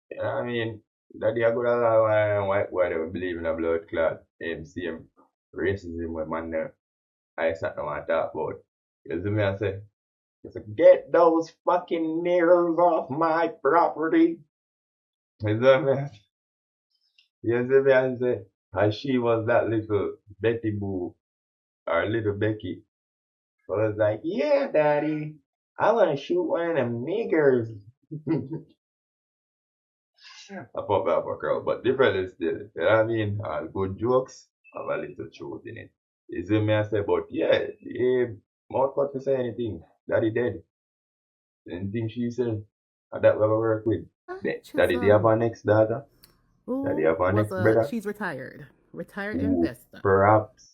You know what I mean? Daddy I go to white boy they believe in a blood clot, same racism with man there. I sat down and talk about. You see me I say? It's like, get those fucking mirrors off my property. You see me? You see me I say? And she was that little Betty Boo. Or little Becky. So I was like, yeah, daddy, I want to shoot one of them niggers. I pop that for girl, but different is still, you know what I mean? Good jokes have a little truth in it. You see me I say, but yeah, mouth cut to say anything. Daddy dead. Anything she said, that we work with. Daddy, they have our next daughter. Daddy have our next brother. She's retired. Retired investor. Perhaps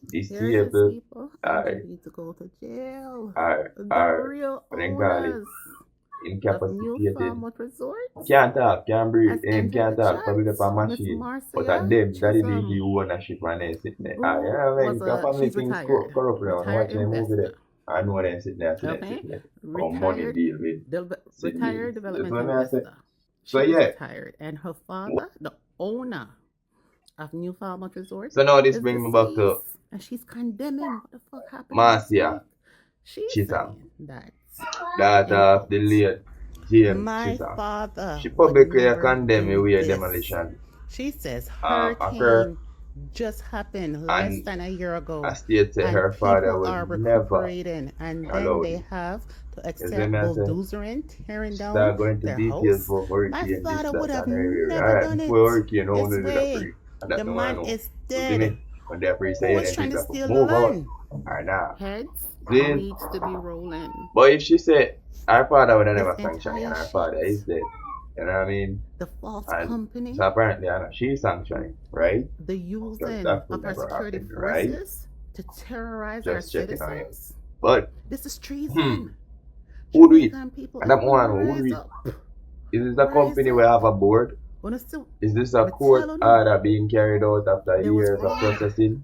disabled, need to go to jail. The real owners incapacitated. Falmouth Resorts. Can't talk, can't breathe, can't talk, probably the machine. But at them, that is the ownership and they sit there. Yeah, man, family things corrupt around. Watching a movie there. I know they sit there, sitting there. Or money deal with. Retired development investor. So yeah. Retired. And her father, the owner of New Falmouth Resorts. So now this brings me back to and she's condemning what the fuck happened. Marcia Chisholm, daughter of the late James Chisholm. Father she publicly condemned away demolition. She says hurricane just happened less And than a year ago, I state say and her father people would are never recuperating, and then allow they this. have to You see accept me, I say? bulldozering, tearing down Start going to their details house. for My hurricane, this, father that, would have and everything. never Alright, done before it. hurricane, how This do that way, free? And the that no one man know. is You see dead. me? When they're free Who saying is them trying to people steal the move out. land? Or nah. Heads See? needs to be rolling. But if she said her father would have This never sanctioned it and entire her father shit, is dead. You know what I mean? the false And company, so apparently I know she's sanctioning, right? the Because using that of could our never security happen, right? forces to terrorize our Just checking on you. citizens. But This is treason. who do it? Jamaican people, And that one, who do rise it? up. Is this a Rise company where up. have a board? When it's still, Is this a me court tell you, order being carried out after there was years of fraud. processing?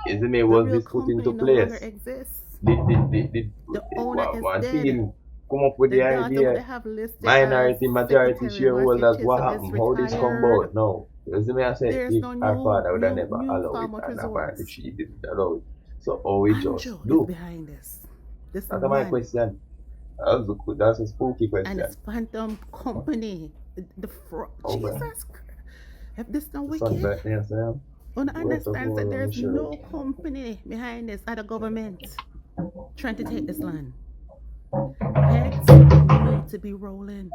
Is it me? The Was real this put into company no longer place? exists. Did The owner is one dead. team come up with The the daughter would idea? have listed as Minority, majority secretary Marcia shareholders, what Chisholm is happened? How this come retired. about? No. You see me, I say, There's if no our father would have never new allow it, Falmouth and apparently Resorts. she didn't allow it. So how we just Andrew is do? behind this. This That's my man question. That's a spooky and question. his phantom company. The fraud. Oh, man. Jesus Christ. If this not The sun wicked, back there, Sam. one What's up, understands that on the there's shirt? no company behind this other government trying to take this land. Heads need to be rolling.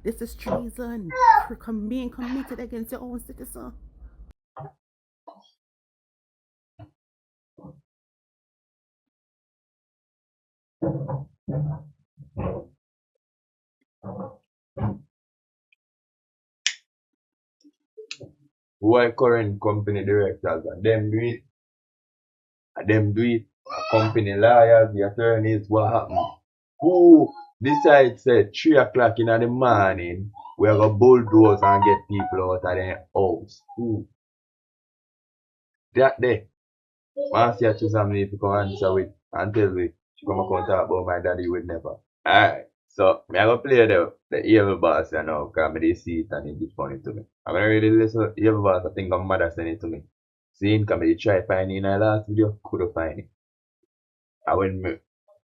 This is treason. Being committed against your own citizen. Why current company directors and them do it? And them do it. Company lawyers, the attorneys, what happened? Who decides at 3 o'clock in the morning we are gonna bulldoze and get people out of their house? Who? That day. Marcia Chisholm need to come answer with and tell me she come and talk about my daddy would never. Alright. So me I go play the evil boss you know, cause me dey see it and it is funny to me. I'm gonna really listen to evil boss, I think my mother sent it to me. Seeing cause me dey try find it in the last video, couldn't find it. And when me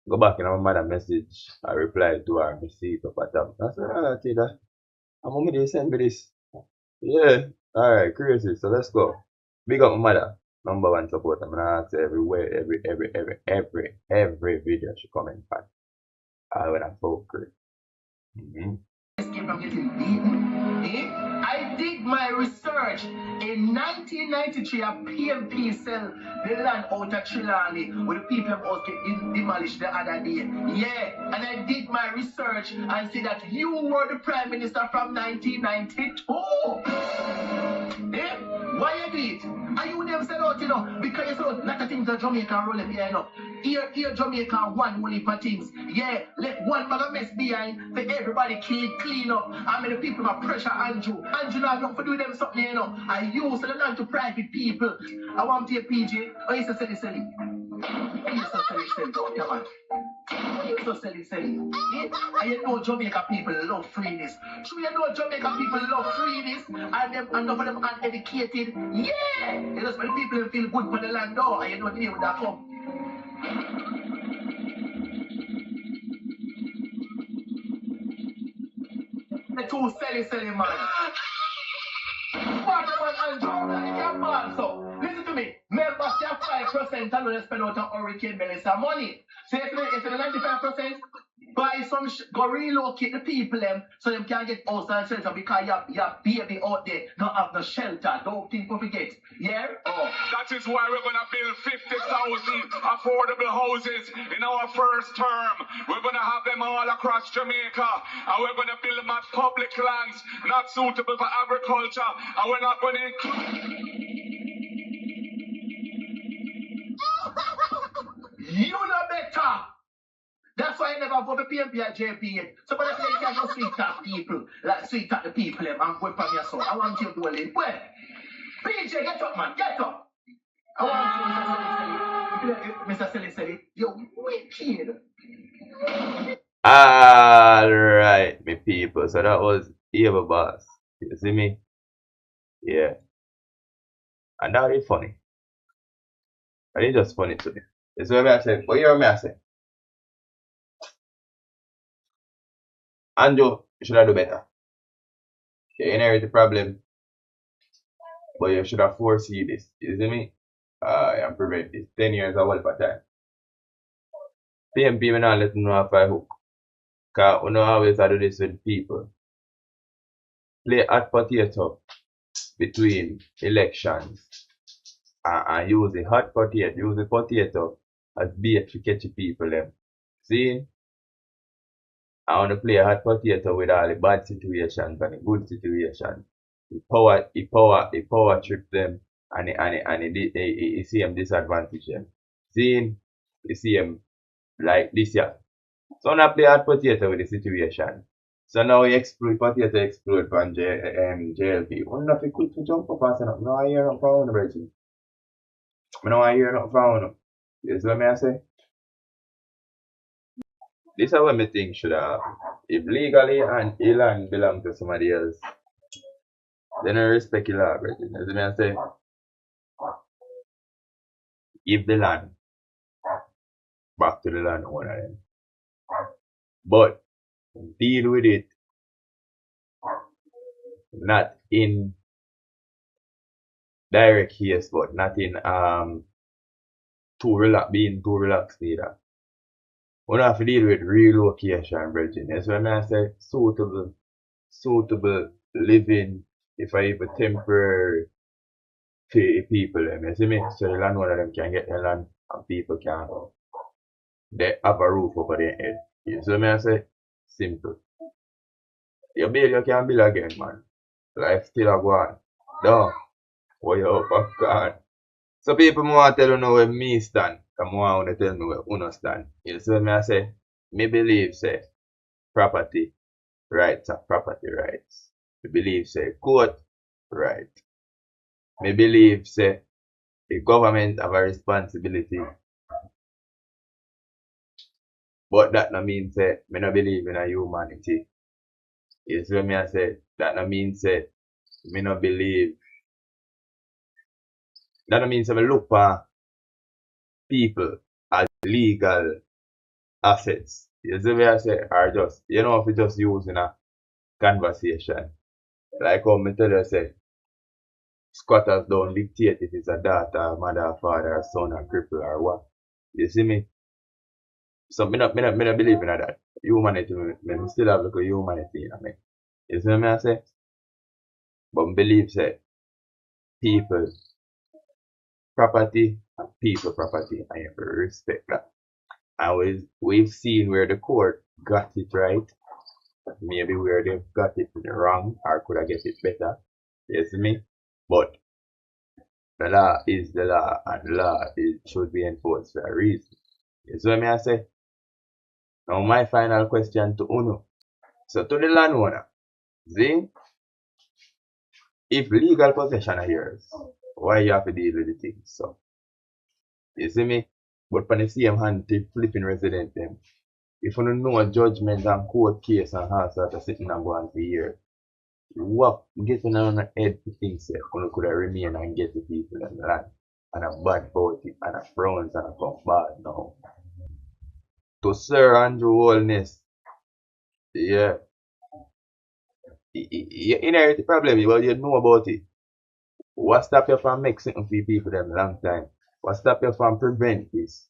go back in my mother message, I replied to her, me see it up at top. I said, I tell that. And mommy they send me this. Yeah. Alright, crazy. So let's go. Big up my mother. Number one supporter. I'm gonna ask everywhere, every video she comment back. When I'm so great. Escape from getting beaten. I did my research. In 1993, a PMP sell the land out of Trelawny where the people of us get demolished the other day. Yeah, and I did my research and see that you were the Prime Minister from 1992. Why you do it? And you never said out, you know, because you saw a lot of things that Jamaica rolling behind up. Here Jamaica one only for things. Yeah, let one bag of mess behind for everybody clean up. I mean the people are pressure Andrew. Andrew now not for doing them something, you know. I use the land to private people. I want to be a PJ. Oh, you so silly. You so silly. Come on. You so silly. Yeah? And you know Jamaica people love freeness. So you know Jamaica people love freeness. And enough of them uneducated. Yeah! It just when people feel good for the land though. And you know the day when that come. The two silly man. So, listen to me. Members have 5% and don't spend out on hurricane Melissa money. So if it's 95%, buy some go relocate the people them so them can get house and shelter because you have baby out there don't have no shelter. Don't people forget. Yeah? Oh. That is why we're going to build 50,000 affordable houses in our first term. We're going to have them all across Jamaica. And we're going to build them at public lands, not suitable for agriculture. And we're not going to include... You know better. That's why I never vote for PMP or JP yet. Somebody say you can't go sweet talk people, like sweet talk the people them and go from your soul. I want you to do it. Well, PJ, get up, man, get up. I want you, Mr. Silly. You're wicked. Alright, me people. So that was Eva Boss. You see me? Yeah. And that is funny. That is just funny to me. It's what I say. What you hear me I say? Andrew, you should have do better. You inherit the problem. But you should have foresee this, you see me? And prevent this. 10 years a whole of time. PMP may not let them know if I hook. Because we don't always do this with people. Play hot potato between elections and use the hot potato, use the potato as bait to catch the people them. See? I want to play a hot potato with all the bad situations and the good situations. The power trip them and the see them disadvantage them. See? You see them like this year. So now play hot potato with the situation. So now he potato explode from JLP. Wonder if he quick to jump up and say, no, I hear nothing from Virgin. I don't hear nothing from him. You see what I say? This is what I think should have. If legally and land belong to somebody else, then I respect the law, Virgin. You see what I say? Give the land back to the landowner then. But deal with it not in direct case, but not in being too relaxed either. We don't have to deal with relocation, Virgin. That's why I say suitable living, if I even temporary for people. You see me? So the landowner them can get the land and people can they have a roof over their head. You see me? I say simple. You build, you can build again, man. Life still a go on. Dog. What you up and gone. So people want to tell you know where me stand. Come on, want to tell me where uno stand. You see what I say? Me believe say property rights are property rights. Me believe say court right. Me believe say the government have a responsibility. But that no mean say me no believe in a humanity. You see what I say? That no mean say me no believe. That no mean say me look for people as legal assets. You see what I say? Or just, you know, if you just use in a conversation. Like how me tell you say, squatters don't dictate if it's a daughter, mother, father, son, or cripple or what. You see me? So me not believe in that. Humanity, me still have like a humanity in me. You see what I say? But me believe say people property and people property, and you have to respect that. And we've seen where the court got it right, maybe where they've got it wrong, or could I get it better. You see me? But the law is the law, and the law should be enforced for a reason. You see what I say? Now my final question to Uno. So to the landowner, see? If legal possession are yours, why you have to deal with the things? So you see me? But for the same hand, the flipping resident them. If you don't know a judgment and court case and how sort of sitting and going for years, what getting on the head to think say you could remain and get the people in the land and a bad about it and a frowns and a come bad now. To Sir Andrew Holness, yeah. You inherit the problem, but you know about it. What stop you from making something for people them long time? What stop you from prevent this?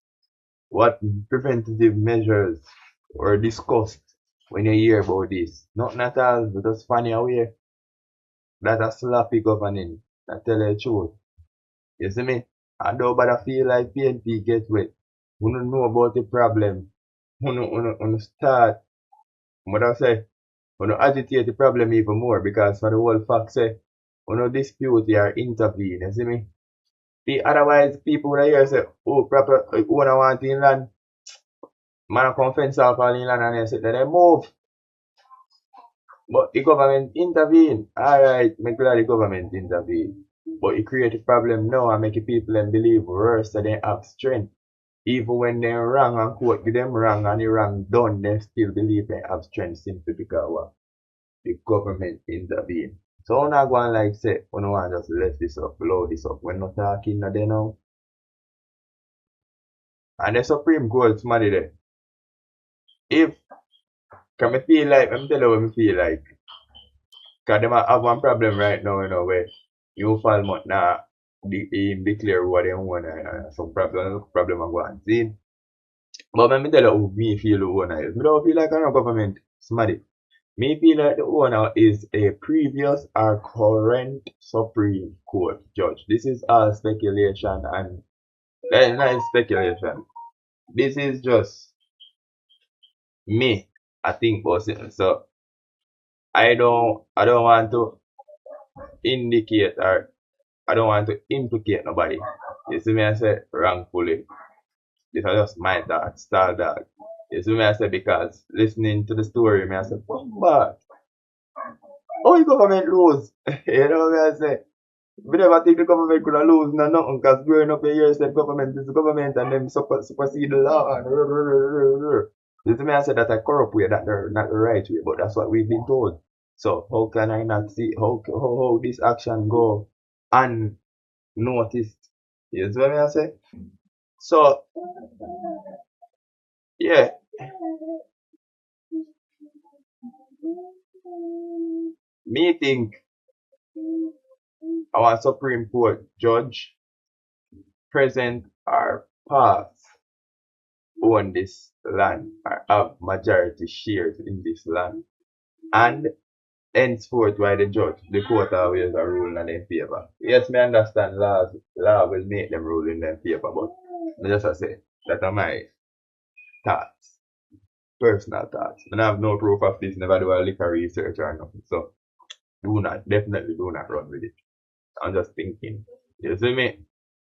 What preventative measures were discussed when you hear about this? Nothing at all, but just funny away. That's a sloppy governing. I tell you the truth. You see me? I don't bother feel like PNP get wet. We don't know about the problem. We don't start. What I say? We don't agitate the problem even more because for the whole fact say, we don't dispute or intervene. You see me? Otherwise, people would hear say, oh, proper owner want in land. Man come fence off all in land and they say, then they move. But the government intervene. Alright, make glad the government intervene. But it create a problem now and make the people them believe worse so they have strength. Even when they're wrong and court give them wrong and the wrong done, they still believe they have strength simply because the government intervene. So I'm not going like say, we don't want to just let this up, blow this up. We're not talking now there now. And the Supreme Court somebody there. If can me feel like, I'm telling you what I feel like. Because they have one problem right now, you know, where you Falmouth now declare what they want some problem I'm going to see. But let me tell you how me feel the owner is. Me don't feel like a government somebody. Me feel like the owner is a previous or current Supreme Court judge. This is all speculation and not speculation. This is just me. I think about it. So I don't want to indicate or I don't want to implicate nobody. You see me I say wrongfully. These are just my thoughts, TallDawg. You see me I say because listening to the story, me I say, but how the government lose? You know what I say? We never think the government could have lose nothing because growing up here said government is the government and them supersede the law and you see me I say that's a corrupt way, not the right way, but that's what we've been told. So how can I not see how this action go unnoticed? You see what I say? So yeah. Me think our Supreme Court judge, present or past, own this land or have majority shares in this land. And henceforth why the judge, the court always are ruling in their favor. Yes, me understand law will make them rule in their favor, but I just say that are my thoughts. Personal thoughts. I have no proof of this, never do a liquor research or nothing. So definitely do not run with it. I'm just thinking. You see me?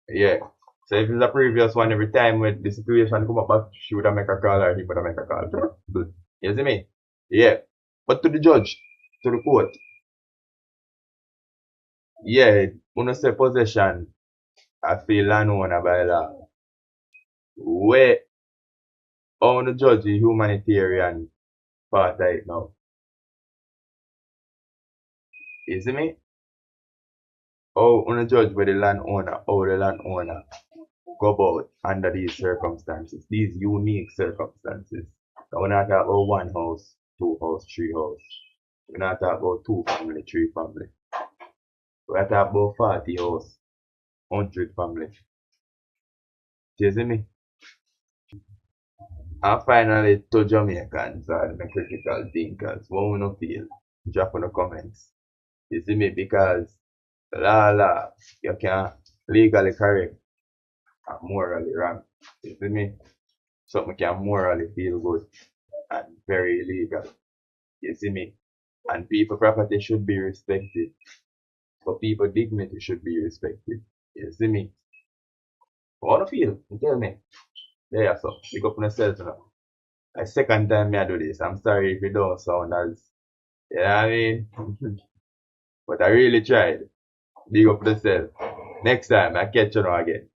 Yeah. So if it's a previous one, every time when the situation come up, she would have make a call or he would have make a call. Good. You see me? Yeah. But to the judge, to the court, yeah, when I say possession, I feel landowner by law. Where on the judge the humanitarian part right now. You see me? Oh, on the judge where the landowner go about under these circumstances, these unique circumstances. So we're not talking about 1 house, 2 house, 3 house. We're not talking about 2 family, 3 family. We're talking about 40 house, 100 family. Do you see me? And finally, to Jamaicans or the critical thinkers, what we not feel, drop in the comments. You see me? Because you can legally correct and morally wrong. You see me? Something can morally feel good and very illegal. You see me? And people property should be respected. But people dignity should be respected. You see me? What do you feel? You tell me. There so. Pick up on yourself now. The second time I do this. I'm sorry if you don't sound as you know what I mean? But I really tried. Big up yourself. Next time I catch you now again.